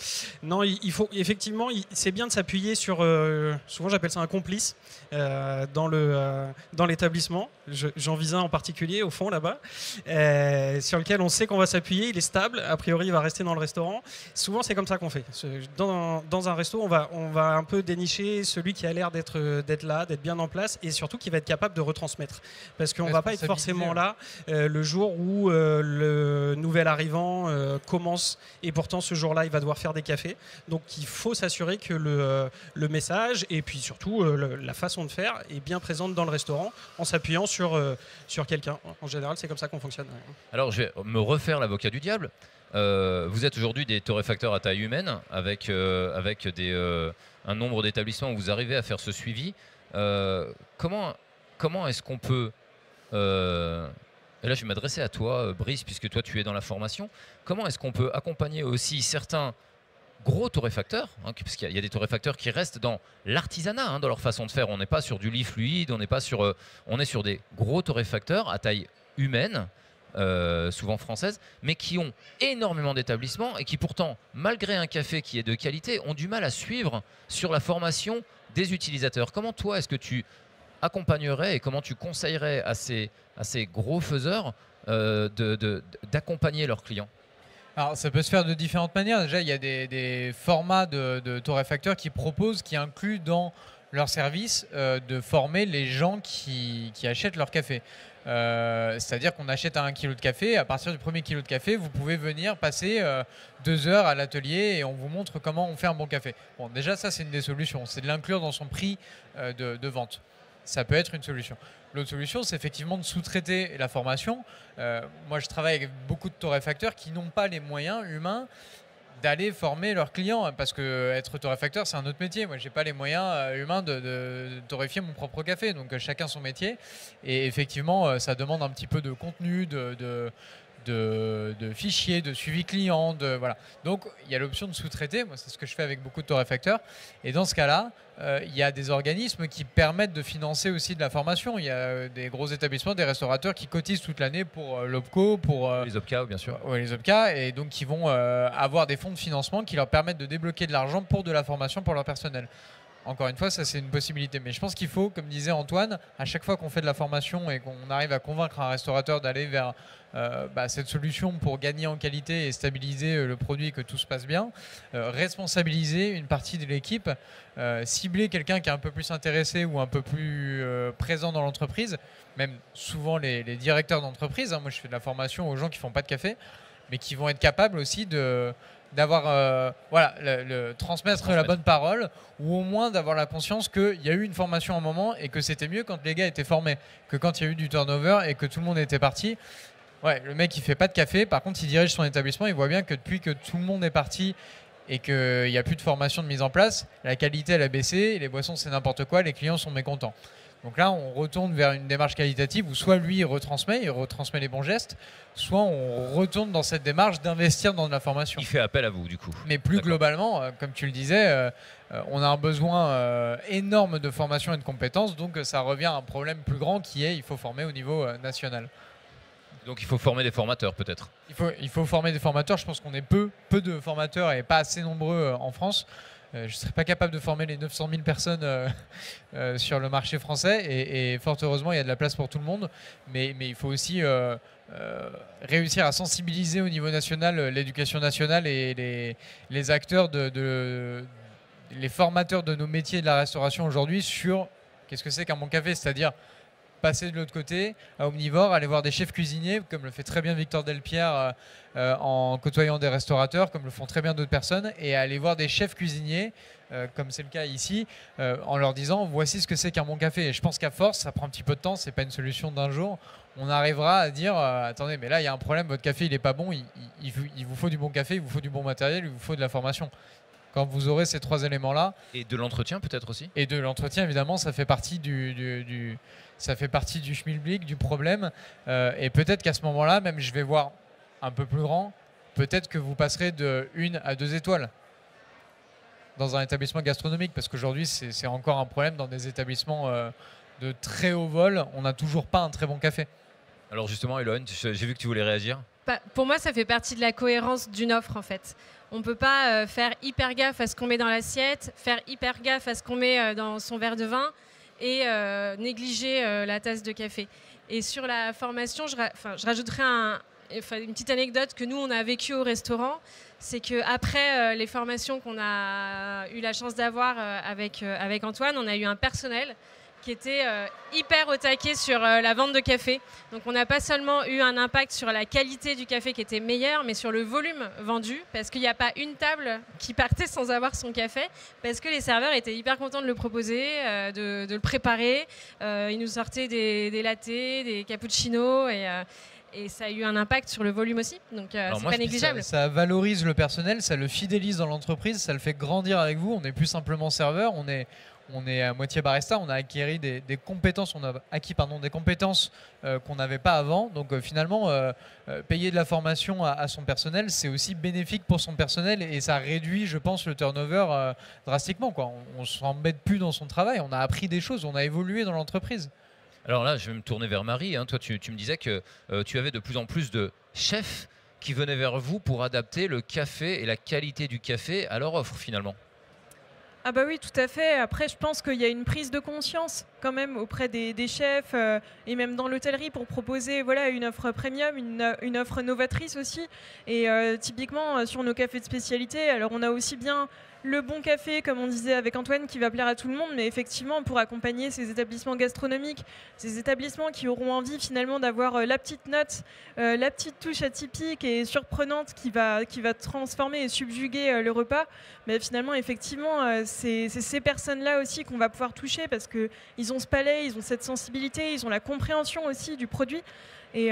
Non, il faut, effectivement, c'est bien de s'appuyer sur, souvent j'appelle ça un complice, dans l'établissement. J'en vise un en particulier, au fond, là-bas, sur lequel on sait qu'on va s'appuyer, il est stable, a priori il va rester dans dans le restaurant. Souvent, c'est comme ça qu'on fait. Dans un resto, on va un peu dénicher celui qui a l'air d'être là, d'être bien en place, et surtout qui va être capable de retransmettre. Parce qu'on ne va pas être forcément là le jour où le nouvel arrivant commence, et pourtant ce jour-là, il va devoir faire des cafés. Donc, il faut s'assurer que le message, et puis surtout la façon de faire, est bien présente dans le restaurant, en s'appuyant sur quelqu'un. En général, c'est comme ça qu'on fonctionne. Alors, je vais me refaire l'avocat du diable. Vous êtes aujourd'hui des torréfacteurs à taille humaine avec un nombre d'établissements où vous arrivez à faire ce suivi. Comment est-ce qu'on peut... et là, je vais m'adresser à toi, Brice, puisque toi, tu es dans la formation. Comment est-ce qu'on peut accompagner aussi certains gros torréfacteurs, parce qu'il y a des torréfacteurs qui restent dans l'artisanat, dans leur façon de faire. On n'est pas sur du lit fluide, on est sur des gros torréfacteurs à taille humaine, souvent française, mais qui ont énormément d'établissements et qui pourtant, malgré un café qui est de qualité, ont du mal à suivre sur la formation des utilisateurs. Comment toi, est-ce que tu accompagnerais et comment tu conseillerais à ces gros faiseurs d'accompagner leurs clients? Alors, ça peut se faire de différentes manières. Déjà, il y a des formats de torréfacteurs qui proposent, qui incluent dans leur service de former les gens qui achètent leur café. C'est-à-dire qu'on achète un kilo de café. À partir du premier kilo de café, vous pouvez venir passer 2 heures à l'atelier et on vous montre comment on fait un bon café. Bon, déjà, ça, c'est une des solutions. C'est de l'inclure dans son prix de vente. Ça peut être une solution. L'autre solution, c'est effectivement de sous-traiter la formation. Moi, je travaille avec beaucoup de torréfacteurs qui n'ont pas les moyens humains d'aller former leurs clients, parce que être torréfacteur, c'est un autre métier. Moi, j'ai pas les moyens humains de torréfier mon propre café. Donc, chacun son métier. Et effectivement, ça demande un petit peu de contenu, de fichiers, de suivi client, voilà. Donc il y a l'option de sous-traiter. Moi, c'est ce que je fais avec beaucoup de torréfacteurs. Et dans ce cas-là, il y a des organismes qui permettent de financer aussi de la formation. Il y a des gros établissements, des restaurateurs qui cotisent toute l'année pour l'OPCO, pour les OPCA, bien sûr. Oui, les OPCA, et donc qui vont avoir des fonds de financement qui leur permettent de débloquer de l'argent pour de la formation pour leur personnel. Encore une fois, ça c'est une possibilité. Mais je pense qu'il faut, comme disait Antoine, à chaque fois qu'on fait de la formation et qu'on arrive à convaincre un restaurateur d'aller vers cette solution pour gagner en qualité et stabiliser le produit et que tout se passe bien, responsabiliser une partie de l'équipe, cibler quelqu'un qui est un peu plus intéressé ou un peu plus présent dans l'entreprise, même souvent les directeurs d'entreprise. Moi, je fais de la formation aux gens qui ne font pas de café, mais qui vont être capables aussi d'avoir transmettre la bonne parole, ou au moins d'avoir la conscience qu'il y a eu une formation à un moment et que c'était mieux quand les gars étaient formés que quand il y a eu du turnover et que tout le monde était parti. Ouais, le mec il fait pas de café, par contre il dirige son établissement, il voit bien que depuis que tout le monde est parti et qu'il n'y a plus de formation de mise en place, la qualité elle a baissé, les boissons c'est n'importe quoi, les clients sont mécontents. Donc là, on retourne vers une démarche qualitative où soit lui, il retransmet les bons gestes, soit on retourne dans cette démarche d'investir dans de la formation. Il fait appel à vous, du coup. Mais plus globalement, comme tu le disais, on a un besoin énorme de formation et de compétences, donc ça revient à un problème plus grand qui est il faut former au niveau national. Donc il faut former des formateurs, peut-être. Il faut former des formateurs. Je pense qu'on est peu de formateurs et pas assez nombreux en France. Je ne serais pas capable de former les 900 000 personnes sur le marché français et fort heureusement il y a de la place pour tout le monde, mais il faut aussi réussir à sensibiliser au niveau national l'éducation nationale et les acteurs, les formateurs de nos métiers de la restauration aujourd'hui sur qu'est-ce que c'est qu'un bon café, c'est-à-dire passer de l'autre côté à Omnivore, aller voir des chefs cuisiniers, comme le fait très bien Victor Delpierre en côtoyant des restaurateurs, comme le font très bien d'autres personnes, et aller voir des chefs cuisiniers, comme c'est le cas ici, en leur disant voici ce que c'est qu'un bon café. Et je pense qu'à force, ça prend un petit peu de temps, c'est pas une solution d'un jour, on arrivera à dire attendez, mais là il y a un problème, votre café il est pas bon, il vous faut du bon café, il vous faut du bon matériel, il vous faut de la formation. Quand vous aurez ces 3 éléments-là. Et de l'entretien peut-être aussi. Et de l'entretien, évidemment, ça fait partie ça fait partie du schmilblick, du problème. Et peut-être qu'à ce moment-là, même je vais voir un peu plus grand, peut-être que vous passerez de 1 à 2 étoiles dans un établissement gastronomique. Parce qu'aujourd'hui, c'est encore un problème dans des établissements de très haut vol. On n'a toujours pas un très bon café. Alors justement, Elon, j'ai vu que tu voulais réagir. Pour moi, ça fait partie de la cohérence d'une offre, en fait. On ne peut pas faire hyper gaffe à ce qu'on met dans l'assiette, faire hyper gaffe à ce qu'on met dans son verre de vin et négliger la tasse de café. Et sur la formation, je rajouterais une petite anecdote que nous, on a vécue au restaurant. c'est qu'après les formations qu'on a eu la chance d'avoir avec Antoine, on a eu un personnel qui était hyper au taquet sur la vente de café. Donc on n'a pas seulement eu un impact sur la qualité du café qui était meilleure, mais sur le volume vendu, parce qu'il n'y a pas une table qui partait sans avoir son café, parce que les serveurs étaient hyper contents de le proposer, de le préparer. Ils nous sortaient des lattés, des cappuccinos, et ça a eu un impact sur le volume aussi, donc c'est pas négligeable. Ça valorise le personnel, ça le fidélise dans l'entreprise, ça le fait grandir avec vous. On n'est plus simplement serveur, on est à moitié barista, on a acquis des compétences, des compétences qu'on n'avait pas avant. Donc finalement, payer de la formation à son personnel, c'est aussi bénéfique pour son personnel et ça réduit, je pense, le turnover drastiquement, quoi. On ne s'embête plus dans son travail, on a appris des choses, on a évolué dans l'entreprise. Alors là, je vais me tourner vers Marie. Toi, tu me disais que tu avais de plus en plus de chefs qui venaient vers vous pour adapter le café et la qualité du café à leur offre finalement. Ah bah oui, tout à fait. Après, je pense qu'il y a une prise de conscience quand même auprès des chefs et même dans l'hôtellerie pour proposer une offre premium, une offre novatrice aussi. Et typiquement, sur nos cafés de spécialité, alors on a aussi bien le bon café, comme on disait avec Antoine, qui va plaire à tout le monde, mais effectivement, pour accompagner ces établissements gastronomiques, ces établissements qui auront envie finalement d'avoir la petite note, la petite touche atypique et surprenante qui va transformer et subjuguer le repas, mais finalement, effectivement, c'est ces personnes-là aussi qu'on va pouvoir toucher parce qu'ils ont ce palais, ils ont cette sensibilité, ils ont la compréhension aussi du produit. Et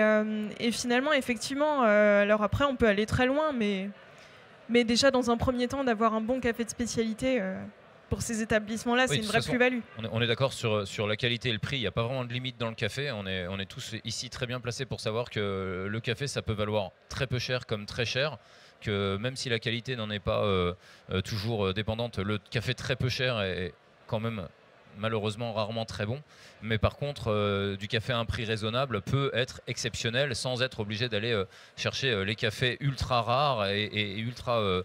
finalement, effectivement, alors après, on peut aller très loin, mais déjà, dans un premier temps, d'avoir un bon café de spécialité pour ces établissements-là, c'est une vraie plus-value. On est d'accord sur la qualité et le prix. Il n'y a pas vraiment de limite dans le café. On est tous ici très bien placés pour savoir que le café, ça peut valoir très peu cher comme très cher. Que même si la qualité n'en est pas toujours dépendante, le café très peu cher est quand même malheureusement rarement très bon, mais par contre du café à un prix raisonnable peut être exceptionnel sans être obligé d'aller chercher les cafés ultra rares et ultra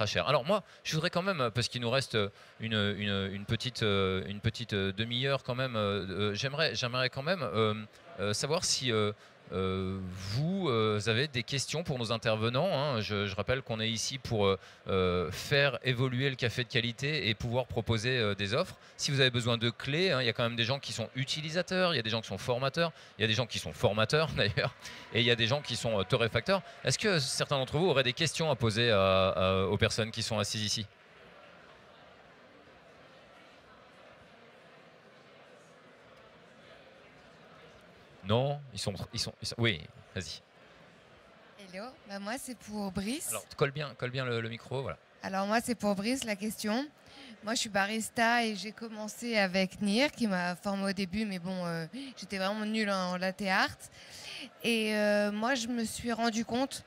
chers. Alors moi je voudrais quand même, parce qu'il nous reste une petite demi-heure quand même, j'aimerais quand même savoir si vous avez des questions pour nos intervenants, hein. Je rappelle qu'on est ici pour faire évoluer le café de qualité et pouvoir proposer des offres. Si vous avez besoin de clés, hein, il y a quand même des gens qui sont utilisateurs, il y a des gens qui sont formateurs, il y a des gens qui sont formateurs d'ailleurs, et il y a des gens qui sont torréfacteurs. Est-ce que certains d'entre vous auraient des questions à poser aux personnes qui sont assises ici ? Non, ils sont. Oui, vas-y. Hello, moi c'est pour Brice. Alors, colle bien le micro, voilà. Alors moi c'est pour Brice la question. Moi je suis barista et j'ai commencé avec Nir qui m'a formé au début, mais bon, j'étais vraiment nulle en latte art. Et moi je me suis rendu compte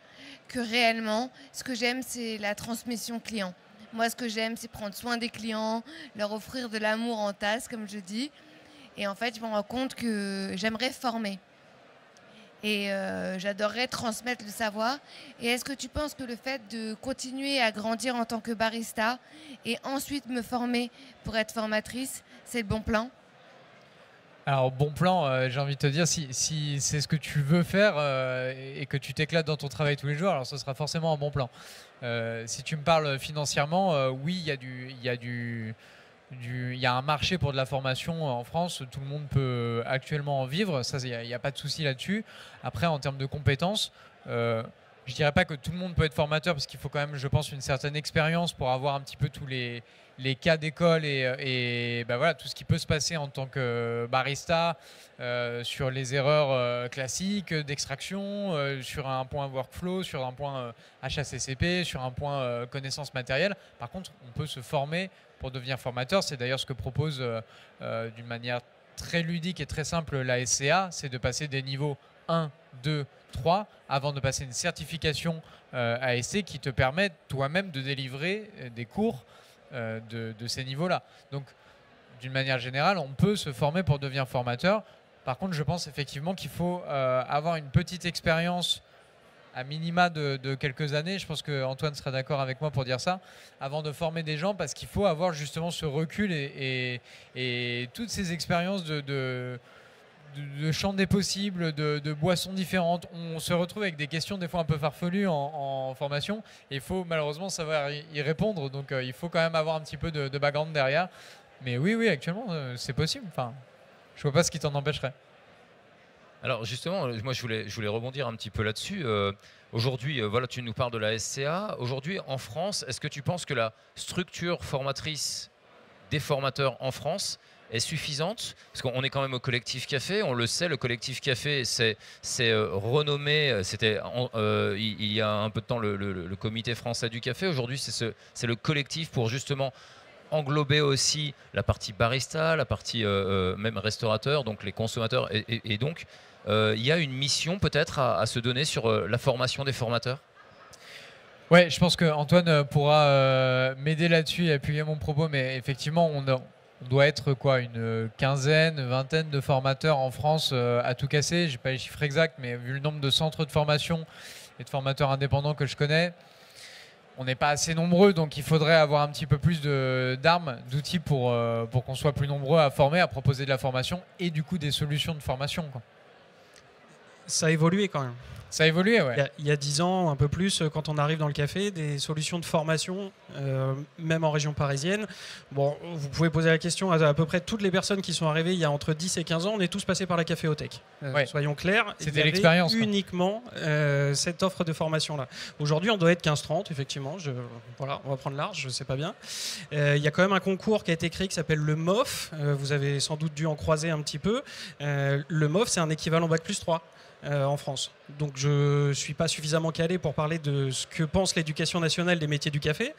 que réellement, ce que j'aime c'est la transmission client. Moi ce que j'aime c'est prendre soin des clients, leur offrir de l'amour en tasse comme je dis. Et en fait, je me rends compte que j'aimerais former. Et j'adorerais transmettre le savoir. Et est-ce que tu penses que le fait de continuer à grandir en tant que barista et ensuite me former pour être formatrice, c'est le bon plan ? Alors, bon plan, j'ai envie de te dire, si c'est ce que tu veux faire et que tu t'éclates dans ton travail tous les jours, alors ce sera forcément un bon plan. Si tu me parles financièrement, oui, il y a un marché pour de la formation en France, tout le monde peut actuellement en vivre, ça il n'y a pas de souci là-dessus. Après, en termes de compétences, je dirais pas que tout le monde peut être formateur parce qu'il faut quand même, je pense, une certaine expérience pour avoir un petit peu tous les cas d'école et voilà, tout ce qui peut se passer en tant que barista sur les erreurs classiques d'extraction, sur un point workflow, sur un point HACCP, sur un point connaissance matérielle. Par contre, on peut se former pour devenir formateur. C'est d'ailleurs ce que propose d'une manière très ludique et très simple la SCA, c'est de passer des niveaux 1, 2, 3 avant de passer une certification ASC qui te permet toi-même de délivrer des cours de ces niveaux-là. Donc, d'une manière générale, on peut se former pour devenir formateur. Par contre, je pense effectivement qu'il faut avoir une petite expérience à minima de quelques années, je pense qu'Antoine sera d'accord avec moi pour dire ça, avant de former des gens, parce qu'il faut avoir justement ce recul et toutes ces expériences de de champ des possibles, de boissons différentes. On se retrouve avec des questions des fois un peu farfelues en formation. Et il faut malheureusement savoir y répondre. Donc il faut quand même avoir un petit peu de background derrière. Mais oui, actuellement, c'est possible. Enfin, je vois pas ce qui t'en empêcherait. Alors justement, moi je voulais rebondir un petit peu là-dessus. Aujourd'hui, voilà, tu nous parles de la SCA. Aujourd'hui, en France, est-ce que tu penses que la structure formatrice des formateurs en France est suffisante? Parce qu'on est quand même au Collectif Café, on le sait, le Collectif Café c'est renommé, c'était il y a un peu de temps le Comité français du café. Aujourd'hui, c'est le collectif pour justement englober aussi la partie barista, la partie même restaurateur, donc les consommateurs. Et donc, il y a une mission peut-être à se donner sur la formation des formateurs? Ouais, je pense qu'Antoine pourra m'aider là-dessus et appuyer mon propos, mais effectivement, on doit être quoi, une quinzaine, vingtaine de formateurs en France à tout casser. Je n'ai pas les chiffres exacts, mais vu le nombre de centres de formation et de formateurs indépendants que je connais, on n'est pas assez nombreux, donc il faudrait avoir un petit peu plus d'armes, d'outils pour qu'on soit plus nombreux à former, à proposer de la formation et du coup des solutions de formation, quoi. Ça a évolué quand même. Ça a évolué, ouais. Il y a 10 ans, un peu plus, quand on arrive dans le café, des solutions de formation, même en région parisienne. Bon, vous pouvez poser la question à peu près toutes les personnes qui sont arrivées il y a entre 10 et 15 ans, on est tous passés par la caféothèque. Soyons clairs, c'était l'expérience. Uniquement cette offre de formation-là. Aujourd'hui, on doit être 15-30, effectivement. Voilà, on va prendre large, je ne sais pas bien. Il y a quand même un concours qui a été créé qui s'appelle le MOF. Vous avez sans doute dû en croiser un petit peu. Le MOF, c'est un équivalent Bac+3. En France. Donc je ne suis pas suffisamment calé pour parler de ce que pense l'éducation nationale des métiers du café,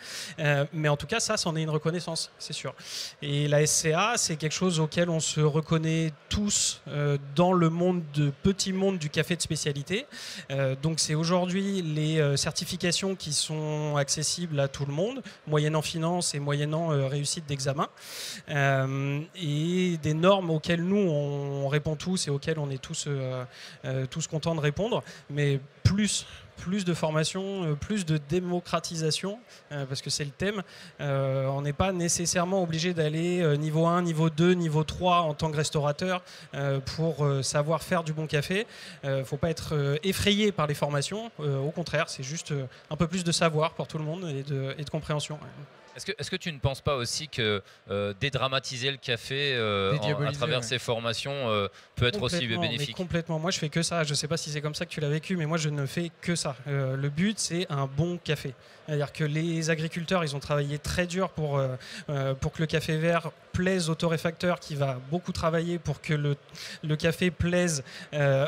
mais en tout cas ça, c'en est une reconnaissance, c'est sûr. Et la SCA, c'est quelque chose auquel on se reconnaît tous dans le petit monde du café de spécialité. Donc c'est aujourd'hui les certifications qui sont accessibles à tout le monde, moyennant finance et moyennant réussite d'examen, et des normes auxquelles nous on répond tous et auxquelles on est tous contents de répondre, mais plus de formation, plus de démocratisation, parce que c'est le thème. On n'est pas nécessairement obligé d'aller niveau 1, niveau 2, niveau 3 en tant que restaurateur pour savoir faire du bon café. Il ne faut pas être effrayé par les formations. Au contraire, c'est juste un peu plus de savoir pour tout le monde et de compréhension. Est-ce que tu ne penses pas aussi que dédramatiser le café à travers ces formations peut être aussi bénéfique? Complètement. Moi, je fais que ça. Je ne sais pas si c'est comme ça que tu l'as vécu, mais moi, je ne fais que ça. Le but, c'est un bon café. C'est-à-dire que les agriculteurs, ils ont travaillé très dur pour que le café vert plaise au torréfacteur, qui va beaucoup travailler pour que le café plaise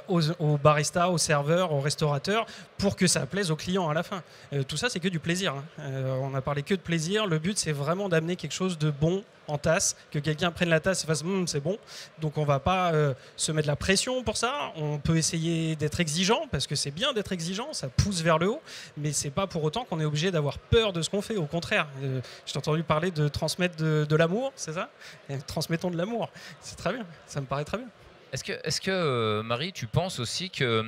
aux baristas, aux serveurs, aux restaurateurs, pour que ça plaise aux clients à la fin. Tout ça, c'est que du plaisir. On n'a parlé que de plaisir. Le but, c'est vraiment d'amener quelque chose de bon en tasse, que quelqu'un prenne la tasse et fasse c'est bon. Donc on ne va pas se mettre la pression pour ça. On peut essayer d'être exigeant, parce que c'est bien d'être exigeant, ça pousse vers le haut, mais c'est pas pour autant qu'on est obligé d'avoir peur de ce qu'on fait. Au contraire, je t'ai entendu parler de transmettre de l'amour, c'est ça? Transmettons de l'amour, c'est très bien, ça me paraît très bien. Est-ce que Marie, tu penses aussi que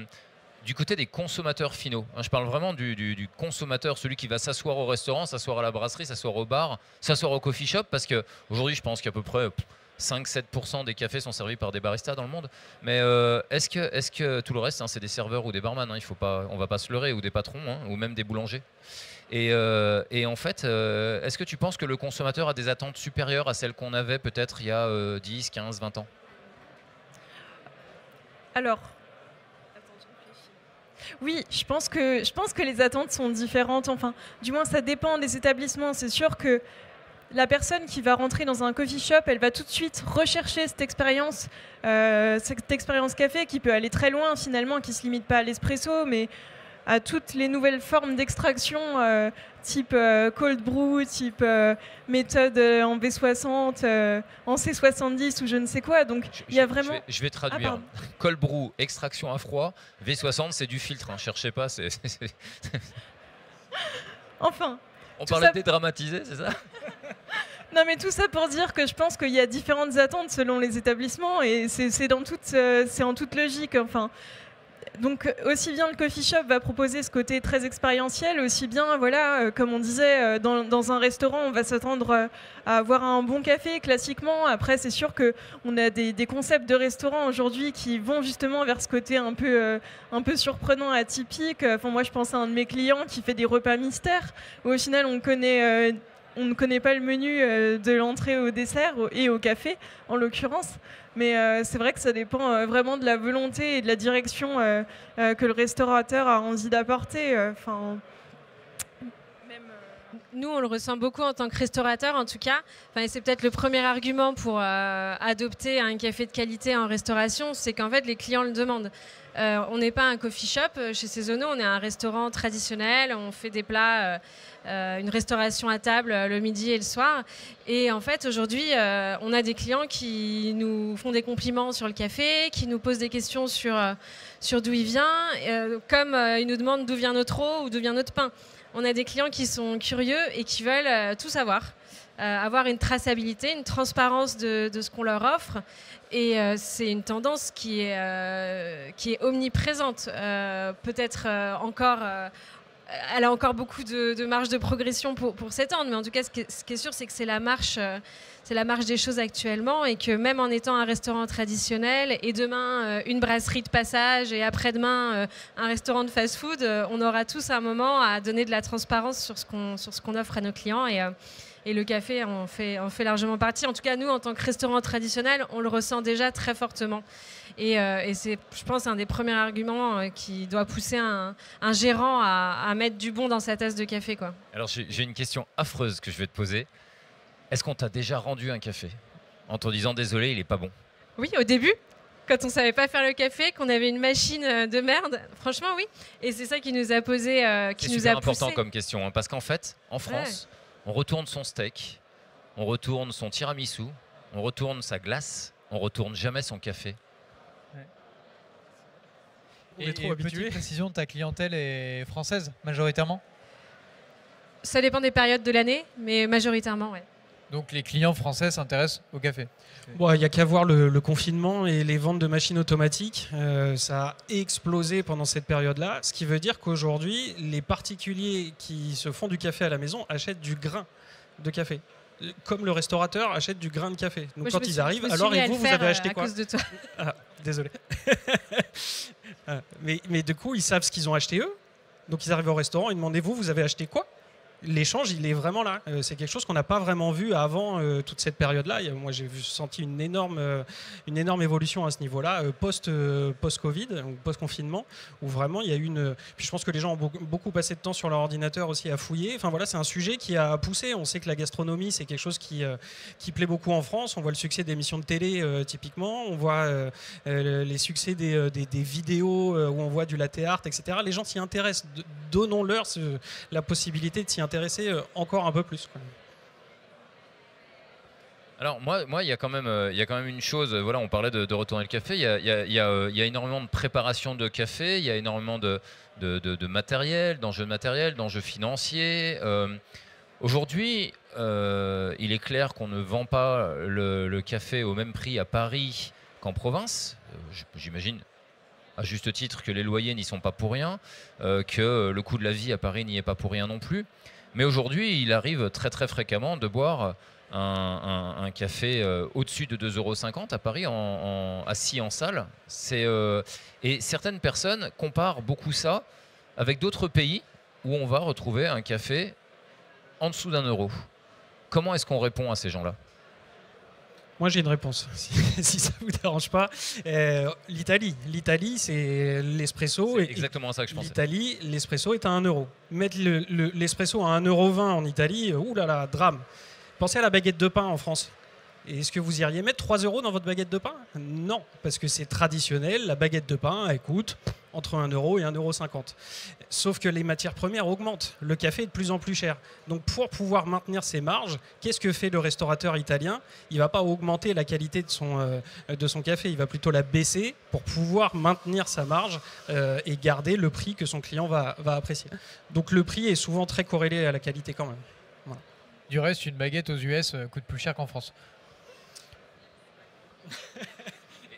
du côté des consommateurs finaux, je parle vraiment du consommateur, celui qui va s'asseoir au restaurant, s'asseoir à la brasserie, s'asseoir au bar, s'asseoir au coffee shop, parce qu'aujourd'hui, je pense qu'à peu près 5-7% des cafés sont servis par des baristas dans le monde. Mais est-ce que tout le reste, c'est des serveurs ou des barman, on ne va pas se leurrer, ou des patrons, ou même des boulangers. Et en fait, est-ce que tu penses que le consommateur a des attentes supérieures à celles qu'on avait peut-être il y a 10, 15, 20 ans? Alors, oui, je pense que les attentes sont différentes. Enfin, du moins, ça dépend des établissements. C'est sûr que la personne qui va rentrer dans un coffee shop, elle va tout de suite rechercher cette expérience café qui peut aller très loin finalement, qui ne se limite pas à l'espresso, mais à toutes les nouvelles formes d'extraction, type cold brew, type méthode en V60, en C70 ou je ne sais quoi. Donc il y a vraiment. Je vais traduire. Cold brew, extraction à froid. V60, c'est du filtre. Cherchez pas. Enfin. On parlait de dédramatiser, c'est ça? Non, mais tout ça pour dire que je pense qu'il y a différentes attentes selon les établissements et c'est en toute logique. Enfin. Donc aussi bien le coffee shop va proposer ce côté très expérientiel, aussi bien, voilà, comme on disait, dans un restaurant, on va s'attendre à avoir un bon café classiquement. Après, c'est sûr qu'on a des concepts de restaurants aujourd'hui qui vont justement vers ce côté un peu surprenant, atypique. Enfin, moi, je pense à un de mes clients qui fait des repas mystères, où au final, on ne connaît pas le menu de l'entrée au dessert et au café, en l'occurrence. Mais c'est vrai que ça dépend vraiment de la volonté et de la direction que le restaurateur a envie d'apporter. Nous, on le ressent beaucoup en tant que restaurateur, en tout cas. Enfin, c'est peut-être le premier argument pour adopter un café de qualité en restauration, c'est qu'en fait, les clients le demandent. On n'est pas un coffee shop chez Saisonneau, on est un restaurant traditionnel, on fait des plats, une restauration à table le midi et le soir. Et en fait, aujourd'hui, on a des clients qui nous font des compliments sur le café, qui nous posent des questions sur d'où il vient, comme ils nous demandent d'où vient notre eau ou d'où vient notre pain. On a des clients qui sont curieux et qui veulent tout savoir, avoir une traçabilité, une transparence de ce qu'on leur offre. Et c'est une tendance qui est omniprésente. Peut-être encore, elle a encore beaucoup de marge de progression pour s'étendre. Mais en tout cas, ce qui est sûr, c'est que c'est la marche des choses actuellement, et que même en étant un restaurant traditionnel et demain une brasserie de passage et après-demain un restaurant de fast-food, on aura tous un moment à donner de la transparence sur ce qu'on offre à nos clients, et le café en fait largement partie. En tout cas, nous, en tant que restaurant traditionnel, on le ressent déjà très fortement. Et c'est, je pense, un des premiers arguments qui doit pousser un gérant à mettre du bon dans sa tasse de café, quoi. Alors j'ai une question affreuse que je vais te poser. Est-ce qu'on t'a déjà rendu un café en te disant désolé, il est pas bon? Oui, au début, quand on savait pas faire le café, qu'on avait une machine de merde, franchement oui. Et c'est ça qui nous a posé, qui nous a poussé. C'est super important comme question, hein, parce qu'en fait, en France, on retourne son steak, on retourne son tiramisu, on retourne sa glace, on retourne jamais son café. On est trop habitué. Petite précision, ta clientèle est française majoritairement? Ça dépend des périodes de l'année, mais majoritairement, ouais. Donc les clients français s'intéressent au café. Bon, il n'y a qu'à voir le confinement et les ventes de machines automatiques. Ça a explosé pendant cette période-là, ce qui veut dire qu'aujourd'hui, les particuliers qui se font du café à la maison achètent du grain de café. Comme le restaurateur achète du grain de café. Donc quand ils arrivent, alors et vous avez acheté quoi? À cause de toi. Ah, désolé. mais du coup, ils savent ce qu'ils ont acheté eux. Donc ils arrivent au restaurant, ils demandent vous avez acheté quoi? L'échange, il est vraiment là. C'est quelque chose qu'on n'a pas vraiment vu avant toute cette période-là. Moi, j'ai senti une énorme évolution à ce niveau-là, post-Covid, post-confinement, où vraiment il y a eu une. Puis je pense que les gens ont beaucoup passé de temps sur leur ordinateur aussi à fouiller. Enfin voilà, c'est un sujet qui a poussé. On sait que la gastronomie, c'est quelque chose qui plaît beaucoup en France. On voit le succès des émissions de télé, typiquement. On voit les succès des vidéos où on voit du latte art, etc. Les gens s'y intéressent. Donnons-leur la possibilité de s'y intéresser encore un peu plus, quoi. Alors moi, il y a quand même une chose. Voilà, on parlait de retourner le café. Il y a énormément de préparation de café. Il y a énormément de matériel, d'enjeux matériels, d'enjeux financiers. Aujourd'hui, il est clair qu'on ne vend pas le café au même prix à Paris qu'en province. J'imagine, à juste titre, que les loyers n'y sont pas pour rien, que le coût de la vie à Paris n'y est pas pour rien non plus. Mais aujourd'hui, il arrive très très fréquemment de boire un café au-dessus de 2,50 € à Paris, assis en salle. Et certaines personnes comparent beaucoup ça avec d'autres pays où on va retrouver un café en dessous d'1 €. Comment est-ce qu'on répond à ces gens-là? Moi, j'ai une réponse, si ça ne vous dérange pas. L'Italie, c'est l'espresso. C'est exactement ça que je pensais. L'Italie, l'espresso est à 1 €. Mettre l'espresso à 1,20 € en Italie, oulala, drame. Pensez à la baguette de pain en France. Est-ce que vous iriez mettre 3 € dans votre baguette de pain? Non, parce que c'est traditionnel. La baguette de pain, elle coûte entre 1 € et 1,50 €. Sauf que les matières premières augmentent. Le café est de plus en plus cher. Donc pour pouvoir maintenir ses marges, qu'est-ce que fait le restaurateur italien? Il ne va pas augmenter la qualité de son café, il va plutôt la baisser pour pouvoir maintenir sa marge et garder le prix que son client va apprécier. Donc le prix est souvent très corrélé à la qualité quand même. Voilà. Du reste, une baguette aux US coûte plus cher qu'en France.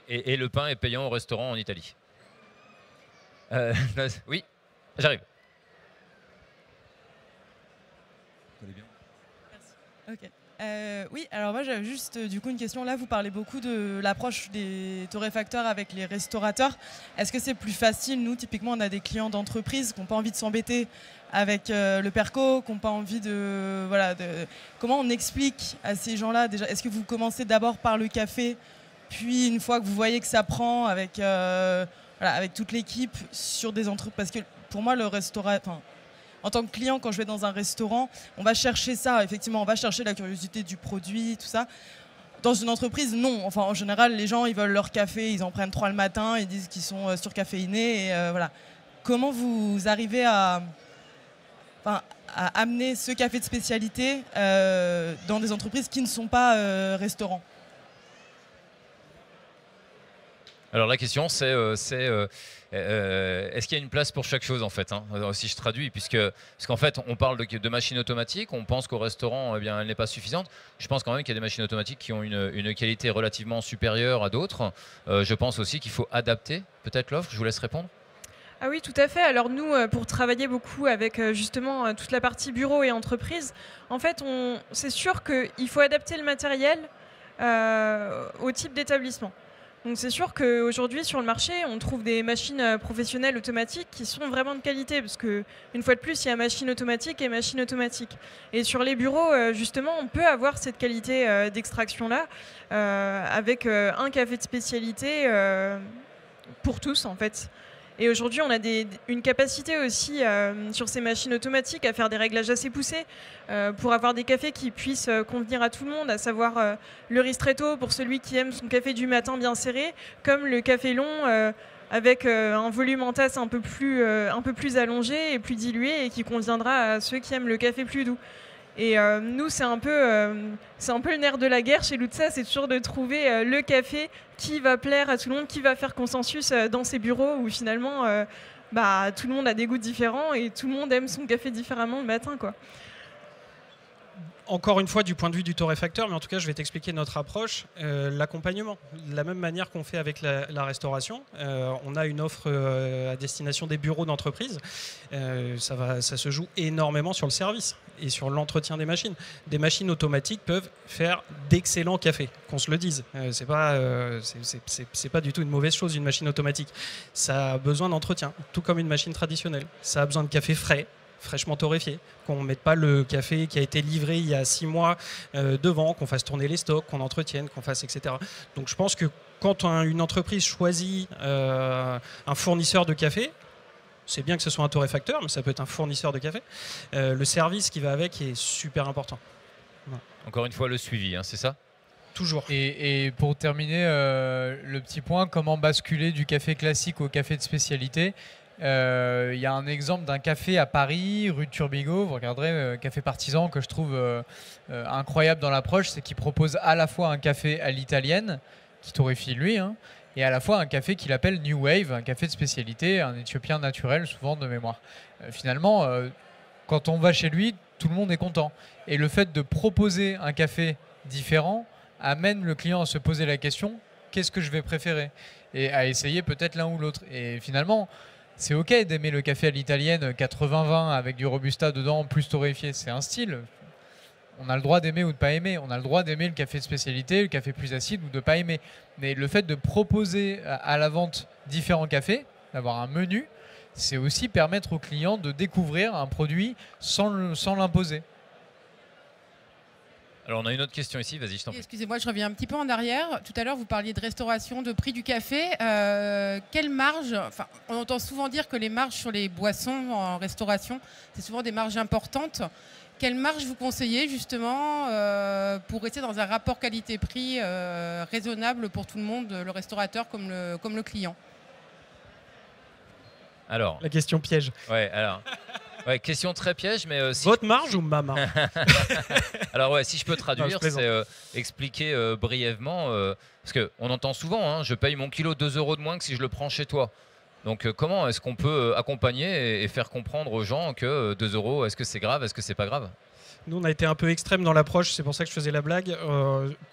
Et le pain est payant au restaurant en Italie. Oui, j'arrive. Ok. Oui, alors moi j'avais juste du coup une question. Là, vous parlez beaucoup de l'approche des torréfacteurs avec les restaurateurs. Est-ce que c'est plus facile? Nous, typiquement, on a des clients d'entreprise qui n'ont pas envie de s'embêter avec le perco, qui n'ont pas envie de... Voilà, comment on explique à ces gens-là déjà? Est-ce que vous commencez d'abord par le café, puis une fois que vous voyez que ça prend avec, avec toute l'équipe sur des entreprises? Parce que pour moi, le restaurateur... En tant que client, quand je vais dans un restaurant, on va chercher ça, effectivement, on va chercher la curiosité du produit, tout ça. Dans une entreprise, non. Enfin, en général, les gens, ils veulent leur café, ils en prennent 3 le matin, ils disent qu'ils sont surcaféinés. Et, voilà. Comment vous arrivez à amener ce café de spécialité dans des entreprises qui ne sont pas restaurants? Alors la question c'est est-ce qu'il y a une place pour chaque chose en fait, hein, si je traduis, parce qu'en fait on parle de machines automatiques, on pense qu'au restaurant elle n'est pas suffisante. Je pense quand même qu'il y a des machines automatiques qui ont une qualité relativement supérieure à d'autres. Je pense aussi qu'il faut adapter peut-être l'offre. Je vous laisse répondre. Ah oui, tout à fait. Alors nous, pour travailler beaucoup avec justement toute la partie bureau et entreprise, en fait, c'est sûr qu'il faut adapter le matériel au type d'établissement. Donc c'est sûr qu'aujourd'hui sur le marché, on trouve des machines professionnelles automatiques qui sont vraiment de qualité, parce qu'une fois de plus, il y a machine automatique et machine automatique. Et sur les bureaux, justement, on peut avoir cette qualité d'extraction-là avec un café de spécialité pour tous, en fait. Et aujourd'hui, on a une capacité aussi sur ces machines automatiques à faire des réglages assez poussés pour avoir des cafés qui puissent convenir à tout le monde, à savoir le ristretto pour celui qui aime son café du matin bien serré, comme le café long avec un volume en tasse un peu plus allongé et plus dilué et qui conviendra à ceux qui aiment le café plus doux. Et nous, c'est un peu le nerf de la guerre chez Loutsa, c'est toujours de trouver le café qui va plaire à tout le monde, qui va faire consensus dans ces bureaux où finalement tout le monde a des goûts différents et tout le monde aime son café différemment le matin, quoi. Encore une fois, du point de vue du torréfacteur, mais en tout cas, je vais t'expliquer notre approche. L'accompagnement, de la même manière qu'on fait avec la restauration, on a une offre à destination des bureaux d'entreprise. Ça se joue énormément sur le service et sur l'entretien des machines. Des machines automatiques peuvent faire d'excellents cafés, qu'on se le dise. C'est pas du tout une mauvaise chose, une machine automatique. Ça a besoin d'entretien, tout comme une machine traditionnelle. Ça a besoin de café frais, fraîchement torréfié, qu'on ne mette pas le café qui a été livré il y a 6 mois devant, qu'on fasse tourner les stocks, qu'on entretienne, qu'on fasse, etc. Donc je pense que quand une entreprise choisit un fournisseur de café, c'est bien que ce soit un torréfacteur, mais ça peut être un fournisseur de café, le service qui va avec est super important. Ouais. Encore une fois, le suivi, hein, c'est ça ? Toujours. Et pour terminer, le petit point, comment basculer du café classique au café de spécialité ? Il y a un exemple d'un café à Paris, rue de Turbigo, vous regarderez, café partisan, que je trouve incroyable dans l'approche, c'est qu'il propose à la fois un café à l'italienne, qui torréfie lui, hein, et à la fois un café qu'il appelle New Wave, un café de spécialité, un éthiopien naturel, souvent de mémoire. Finalement, quand on va chez lui, tout le monde est content. Et le fait de proposer un café différent amène le client à se poser la question, qu'est-ce que je vais préférer ? Et à essayer peut-être l'un ou l'autre. Et finalement, c'est ok d'aimer le café à l'italienne 80-20 avec du robusta dedans plus torréfié, c'est un style. On a le droit d'aimer ou de ne pas aimer. On a le droit d'aimer le café de spécialité, le café plus acide ou de ne pas aimer. Mais le fait de proposer à la vente différents cafés, d'avoir un menu, c'est aussi permettre aux clients de découvrir un produit sans l'imposer. Alors on a une autre question ici, vas-y, je t'en prie. Excusez-moi, je reviens un petit peu en arrière. Tout à l'heure, vous parliez de restauration, de prix du café. Quelle marge, on entend souvent dire que les marges sur les boissons en restauration, c'est souvent des marges importantes. Quelle marge vous conseillez justement pour rester dans un rapport qualité-prix raisonnable pour tout le monde, le restaurateur comme le client ? Alors, la question piège. Ouais, alors. Ouais, question très piège, mais si votre marge ou ma marge? Alors ouais, si je peux traduire, c'est expliquer brièvement, parce qu'on entend souvent, hein, je paye mon kilo 2 € de moins que si je le prends chez toi. Donc comment est-ce qu'on peut accompagner et faire comprendre aux gens que 2 €, est-ce que c'est grave, est-ce que c'est pas grave? Nous, on a été un peu extrême dans l'approche, c'est pour ça que je faisais la blague.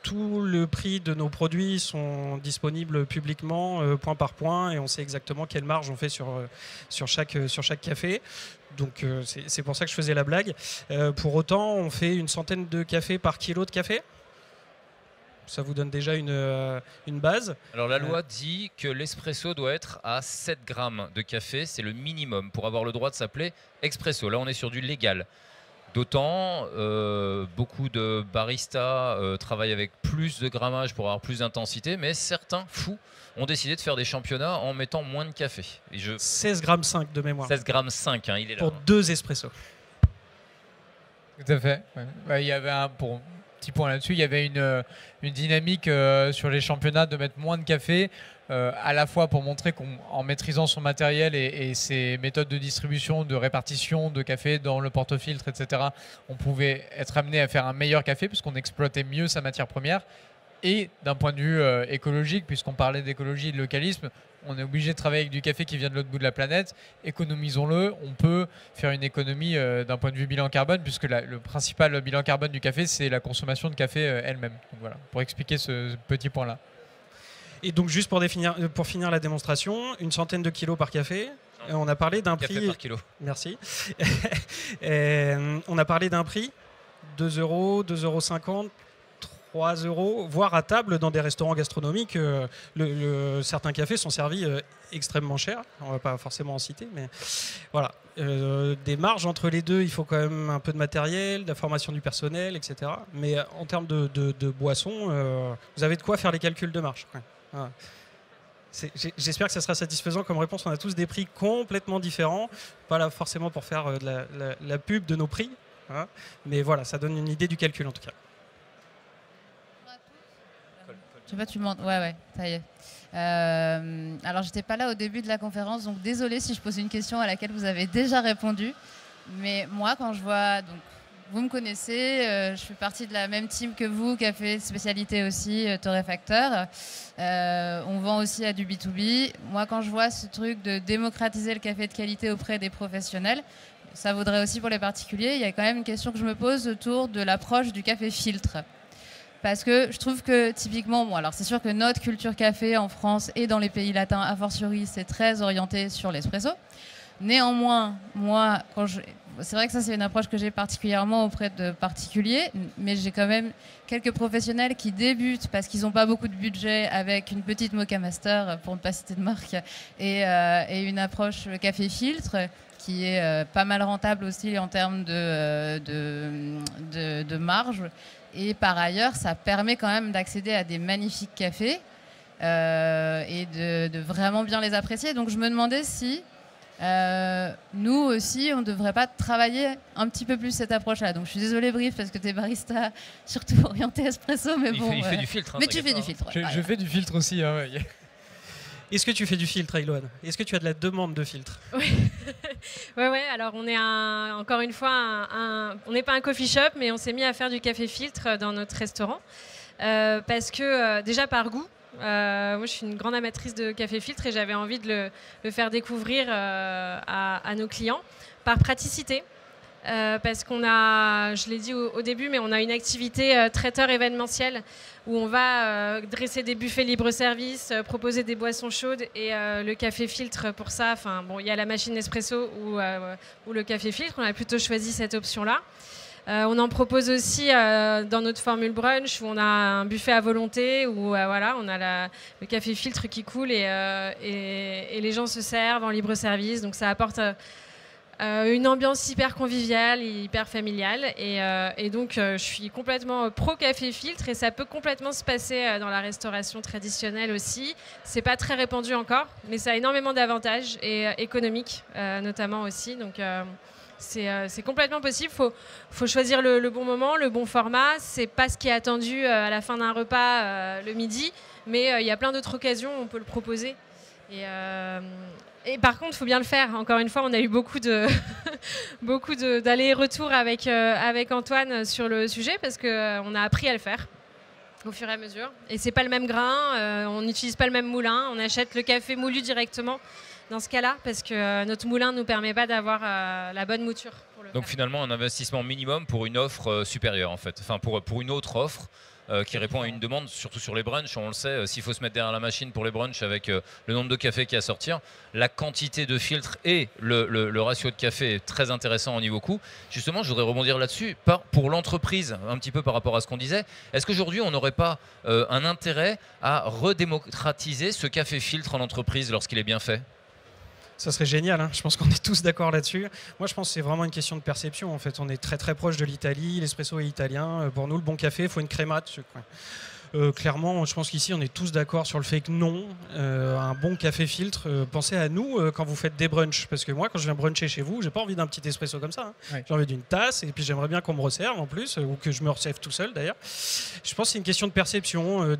Tout le prix de nos produits sont disponibles publiquement, point par point, et on sait exactement quelle marge on fait sur chaque café. Donc c'est pour ça que je faisais la blague. Pour autant, on fait une centaine de cafés par kilo de café. Ça vous donne déjà une base. Alors la loi dit que l'espresso doit être à 7 grammes de café, c'est le minimum pour avoir le droit de s'appeler expresso. Là, on est sur du légal. D'autant, beaucoup de baristas travaillent avec plus de grammage pour avoir plus d'intensité, mais certains fous ont décidé de faire des championnats en mettant moins de café. 16,5 grammes de mémoire. 16,5 grammes, hein, il est là. Pour 2 espressos. Tout à fait. Ouais. Bah, il y avait petit point là-dessus, il y avait une dynamique sur les championnats de mettre moins de café, à la fois pour montrer qu'en maîtrisant son matériel et ses méthodes de distribution, de répartition de café dans le porte-filtre, etc., on pouvait être amené à faire un meilleur café puisqu'on exploitait mieux sa matière première. Et d'un point de vue écologique, puisqu'on parlait d'écologie et de localisme, on est obligé de travailler avec du café qui vient de l'autre bout de la planète. Économisons-le. On peut faire une économie d'un point de vue bilan carbone, puisque le principal bilan carbone du café, c'est la consommation de café elle-même. Donc voilà, pour expliquer ce petit point-là. Et donc juste pour finir la démonstration, une centaine de kilos par café. On a parlé d'un prix. Café par kilo. Merci. On a parlé d'un prix 2 €, 2,50 €. 3 €, voire à table dans des restaurants gastronomiques. Certains cafés sont servis extrêmement chers. On ne va pas forcément en citer, mais voilà. Des marges entre les deux, il faut quand même un peu de matériel, de la formation du personnel, etc. Mais en termes de boissons, vous avez de quoi faire les calculs de marge. Ouais. Voilà. J'espère que ça sera satisfaisant comme réponse. On a tous des prix complètement différents. Pas là forcément pour faire de la pub de nos prix, hein, mais voilà, ça donne une idée du calcul en tout cas. Je sais pas, tu m'entends. Ouais, ça y est. Alors, j'étais pas là au début de la conférence, donc désolée si je pose une question à laquelle vous avez déjà répondu. Mais moi, quand je vois, donc, vous me connaissez, je fais partie de la même team que vous, café spécialité aussi, torréfacteur. On vend aussi à du B2B. Moi, quand je vois ce truc de démocratiser le café de qualité auprès des professionnels, ça vaudrait aussi pour les particuliers. Il y a quand même une question que je me pose autour de l'approche du café filtre. Parce que je trouve que typiquement, bon, alors c'est sûr que notre culture café en France et dans les pays latins, a fortiori, c'est très orienté sur l'espresso. Néanmoins, moi, c'est vrai que ça c'est une approche que j'ai particulièrement auprès de particuliers, mais j'ai quand même quelques professionnels qui débutent parce qu'ils n'ont pas beaucoup de budget avec une petite Moka Master, pour ne pas citer de marque, et une approche café filtre qui est pas mal rentable aussi en termes de marge. Et par ailleurs, ça permet quand même d'accéder à des magnifiques cafés et de vraiment bien les apprécier. Donc je me demandais si nous aussi, on ne devrait pas travailler un petit peu plus cette approche-là. Donc je suis désolée, Brief, parce que tu es barista surtout orienté espresso. Mais il fait du filtre. Hein, mais tu fais du filtre. Ouais, je fais du filtre aussi. Hein, ouais. Est-ce que tu fais du filtre, Aïloane? Est-ce que tu as de la demande de filtre? Oui. Ouais. Alors, on est encore une fois, on n'est pas un coffee shop, mais on s'est mis à faire du café filtre dans notre restaurant. Parce que, déjà par goût, moi je suis une grande amatrice de café filtre et j'avais envie de le faire découvrir à nos clients. Par praticité. Parce qu'on a, je l'ai dit au début, mais on a une activité traiteur événementiel où on va dresser des buffets libre-service, proposer des boissons chaudes et le café filtre pour ça. Enfin, bon, il y a la machine Nespresso ou le café filtre. On a plutôt choisi cette option-là. On en propose aussi dans notre formule brunch où on a un buffet à volonté où voilà, on a le café filtre qui coule et les gens se servent en libre-service. Donc ça apporte une ambiance hyper conviviale, hyper familiale et donc je suis complètement pro café filtre et ça peut complètement se passer dans la restauration traditionnelle aussi. C'est pas très répandu encore, mais ça a énormément d'avantages et économiques notamment aussi. Donc c'est complètement possible. Faut choisir le bon moment, le bon format. C'est pas ce qui est attendu à la fin d'un repas le midi, mais il y a plein d'autres occasions où on peut le proposer. Et par contre, il faut bien le faire. Encore une fois, on a eu beaucoup d'allers-retours avec Antoine sur le sujet parce qu'on a appris à le faire au fur et à mesure. Et c'est pas le même grain, on n'utilise pas le même moulin, on achète le café moulu directement dans ce cas-là parce que notre moulin ne nous permet pas d'avoir la bonne mouture pour le Donc finalement, un investissement minimum pour une offre supérieure en fait. Enfin pour une autre offre qui répond à une demande, surtout sur les brunchs. On le sait, s'il faut se mettre derrière la machine pour les brunchs avec le nombre de cafés qui a à sortir, la quantité de filtres et le ratio de café est très intéressant au niveau coût. Justement, je voudrais rebondir là-dessus. Pour l'entreprise, un petit peu par rapport à ce qu'on disait, est-ce qu'aujourd'hui, on n'aurait pas un intérêt à redémocratiser ce café filtre en entreprise lorsqu'il est bien fait ? Ça serait génial, hein. Je pense qu'on est tous d'accord là-dessus. Moi, je pense que c'est vraiment une question de perception. En fait, on est très très proche de l'Italie, l'espresso est italien. Pour nous, le bon café, il faut une créma dessus, quoi. Clairement, je pense qu'ici, on est tous d'accord sur le fait que non, un bon café filtre, pensez à nous quand vous faites des brunchs. Parce que moi, quand je viens bruncher chez vous, j'ai pas envie d'un petit espresso comme ça, hein. Ouais. J'ai envie d'une tasse et puis j'aimerais bien qu'on me resserve en plus, ou que je me resserve tout seul d'ailleurs. Je pense que c'est une question de perception.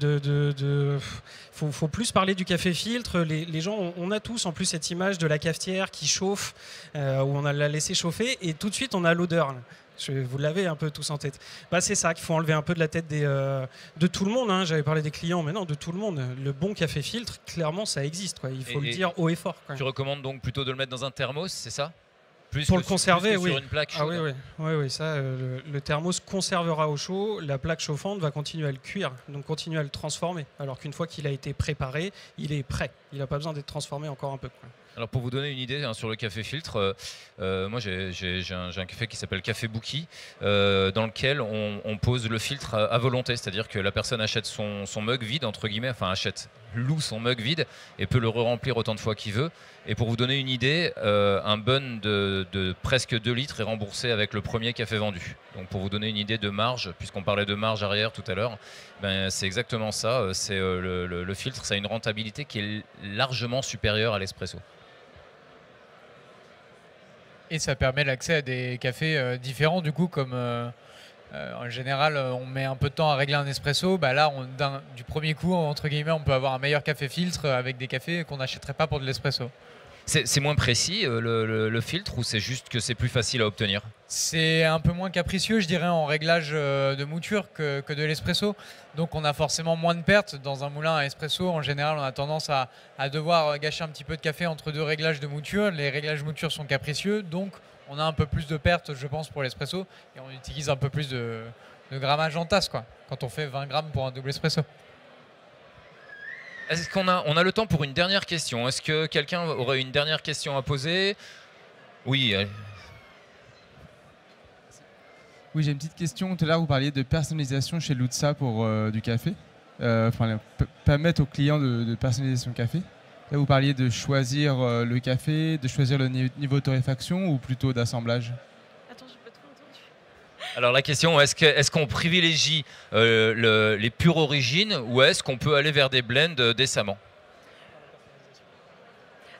Faut plus parler du café filtre. Les gens, on a tous en plus cette image de la cafetière qui chauffe, où on a la laissé chauffer et tout de suite on a l'odeur. Vous l'avez un peu tous en tête. Bah, c'est ça qu'il faut enlever un peu de la tête de tout le monde, hein. J'avais parlé des clients, mais non, de tout le monde. Le bon café filtre, clairement, ça existe, quoi. Il faut le dire haut et fort, quoi. Tu recommandes donc plutôt de le mettre dans un thermos, c'est ça ? Pour le conserver, oui. Sur une plaque chaude. Oui, ça, le thermos conservera au chaud. La plaque chauffante va continuer à le cuire, donc continuer à le transformer. Alors qu'une fois qu'il a été préparé, il est prêt. Il n'a pas besoin d'être transformé encore un peu, quoi. Alors pour vous donner une idée sur le café filtre, moi j'ai un café qui s'appelle Café Bookie, dans lequel on pose le filtre à volonté, c'est-à-dire que la personne achète son mug vide, entre guillemets, enfin loue son mug vide et peut le re-remplir autant de fois qu'il veut. Et pour vous donner une idée, un bun de presque 2 litres est remboursé avec le premier café vendu. Donc pour vous donner une idée de marge, puisqu'on parlait de marge arrière tout à l'heure, ben c'est exactement ça. C'est le filtre, ça a une rentabilité qui est largement supérieure à l'espresso. Et ça permet l'accès à des cafés différents, du coup, comme en général, on met un peu de temps à régler un espresso. Bah là, du premier coup, entre guillemets, on peut avoir un meilleur café filtre avec des cafés qu'on n'achèterait pas pour de l'espresso. C'est moins précis le filtre, ou c'est juste que c'est plus facile à obtenir ? C'est un peu moins capricieux, je dirais, en réglage de mouture que de l'espresso. Donc on a forcément moins de pertes. Dans un moulin à espresso, en général, on a tendance à devoir gâcher un petit peu de café entre 2 réglages de mouture. Les réglages de mouture sont capricieux, donc on a un peu plus de pertes, je pense, pour l'espresso. Et on utilise un peu plus de grammage en tasse, quoi, quand on fait 20 grammes pour un double espresso. Est-ce qu'on a le temps pour une dernière question ? Est-ce que quelqu'un aurait une dernière question à poser ? Oui. Oui, j'ai une petite question. Tout à l'heure, vous parliez de personnalisation chez Lutza pour du café. Permettre aux clients de personnaliser son café. Là, vous parliez de choisir le café, de choisir le niveau de torréfaction ou plutôt d'assemblage ? Attends, j'ai pas trop entendu. Alors la question, est-ce qu'on privilégie les pures origines, ou est-ce qu'on peut aller vers des blends décemment ?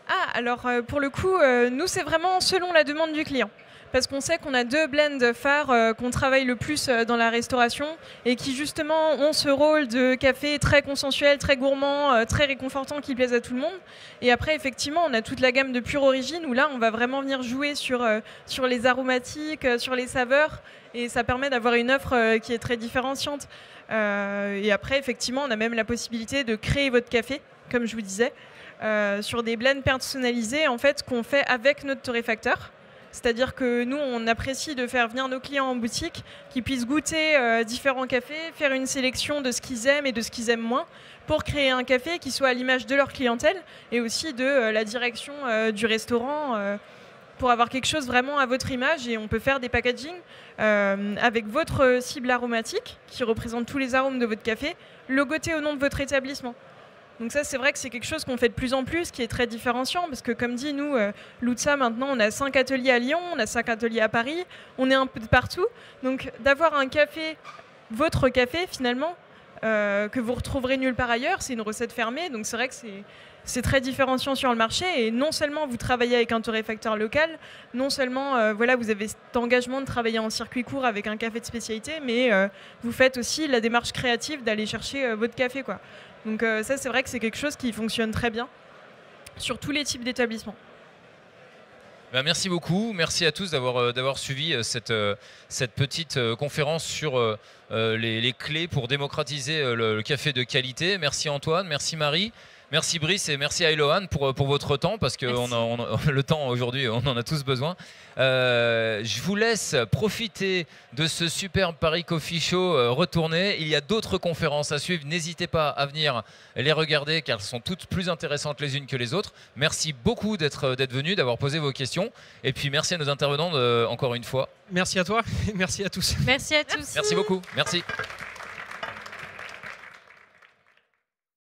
Ah, alors pour le coup, nous, c'est vraiment selon la demande du client. Parce qu'on sait qu'on a 2 blends phares qu'on travaille le plus dans la restauration et qui justement ont ce rôle de café très consensuel, très gourmand, très réconfortant qui plaise à tout le monde. Et après, effectivement, on a toute la gamme de pure origine où là, on va vraiment venir jouer sur les aromatiques, sur les saveurs, et ça permet d'avoir une offre qui est très différenciante. Et après, effectivement, on a même la possibilité de créer votre café, comme je vous disais, sur des blends personnalisés en fait, qu'on fait avec notre torréfacteur. C'est-à-dire que nous, on apprécie de faire venir nos clients en boutique, qui puissent goûter différents cafés, faire une sélection de ce qu'ils aiment et de ce qu'ils aiment moins, pour créer un café qui soit à l'image de leur clientèle et aussi de la direction du restaurant, pour avoir quelque chose vraiment à votre image. Et on peut faire des packagings avec votre cible aromatique, qui représente tous les arômes de votre café, logoté au nom de votre établissement. Donc ça, c'est vrai que c'est quelque chose qu'on fait de plus en plus, qui est très différenciant, parce que comme dit, nous, Lutza, maintenant, on a 5 ateliers à Lyon, on a 5 ateliers à Paris, on est un peu de partout. Donc d'avoir un café, votre café finalement, que vous retrouverez nulle part ailleurs, c'est une recette fermée, donc c'est vrai que c'est très différenciant sur le marché. Et non seulement vous travaillez avec un torréfacteur local, non seulement voilà, vous avez cet engagement de travailler en circuit court avec un café de spécialité, mais vous faites aussi la démarche créative d'aller chercher votre café, quoi. Donc ça, c'est vrai que c'est quelque chose qui fonctionne très bien sur tous les types d'établissements. Ben, merci beaucoup, merci à tous d'avoir suivi cette petite conférence sur les clés pour démocratiser le café de qualité. Merci Antoine, merci Marie. Merci Brice et merci à Eloane pour votre temps, parce que le temps aujourd'hui, on en a tous besoin. Je vous laisse profiter de ce superbe Paris Coffee Show retourné. Il y a d'autres conférences à suivre. N'hésitez pas à venir les regarder, car elles sont toutes plus intéressantes les unes que les autres. Merci beaucoup d'être venus, d'avoir posé vos questions. Et puis merci à nos intervenants encore une fois. Merci à toi et merci à tous. Merci à tous. Merci beaucoup. Merci.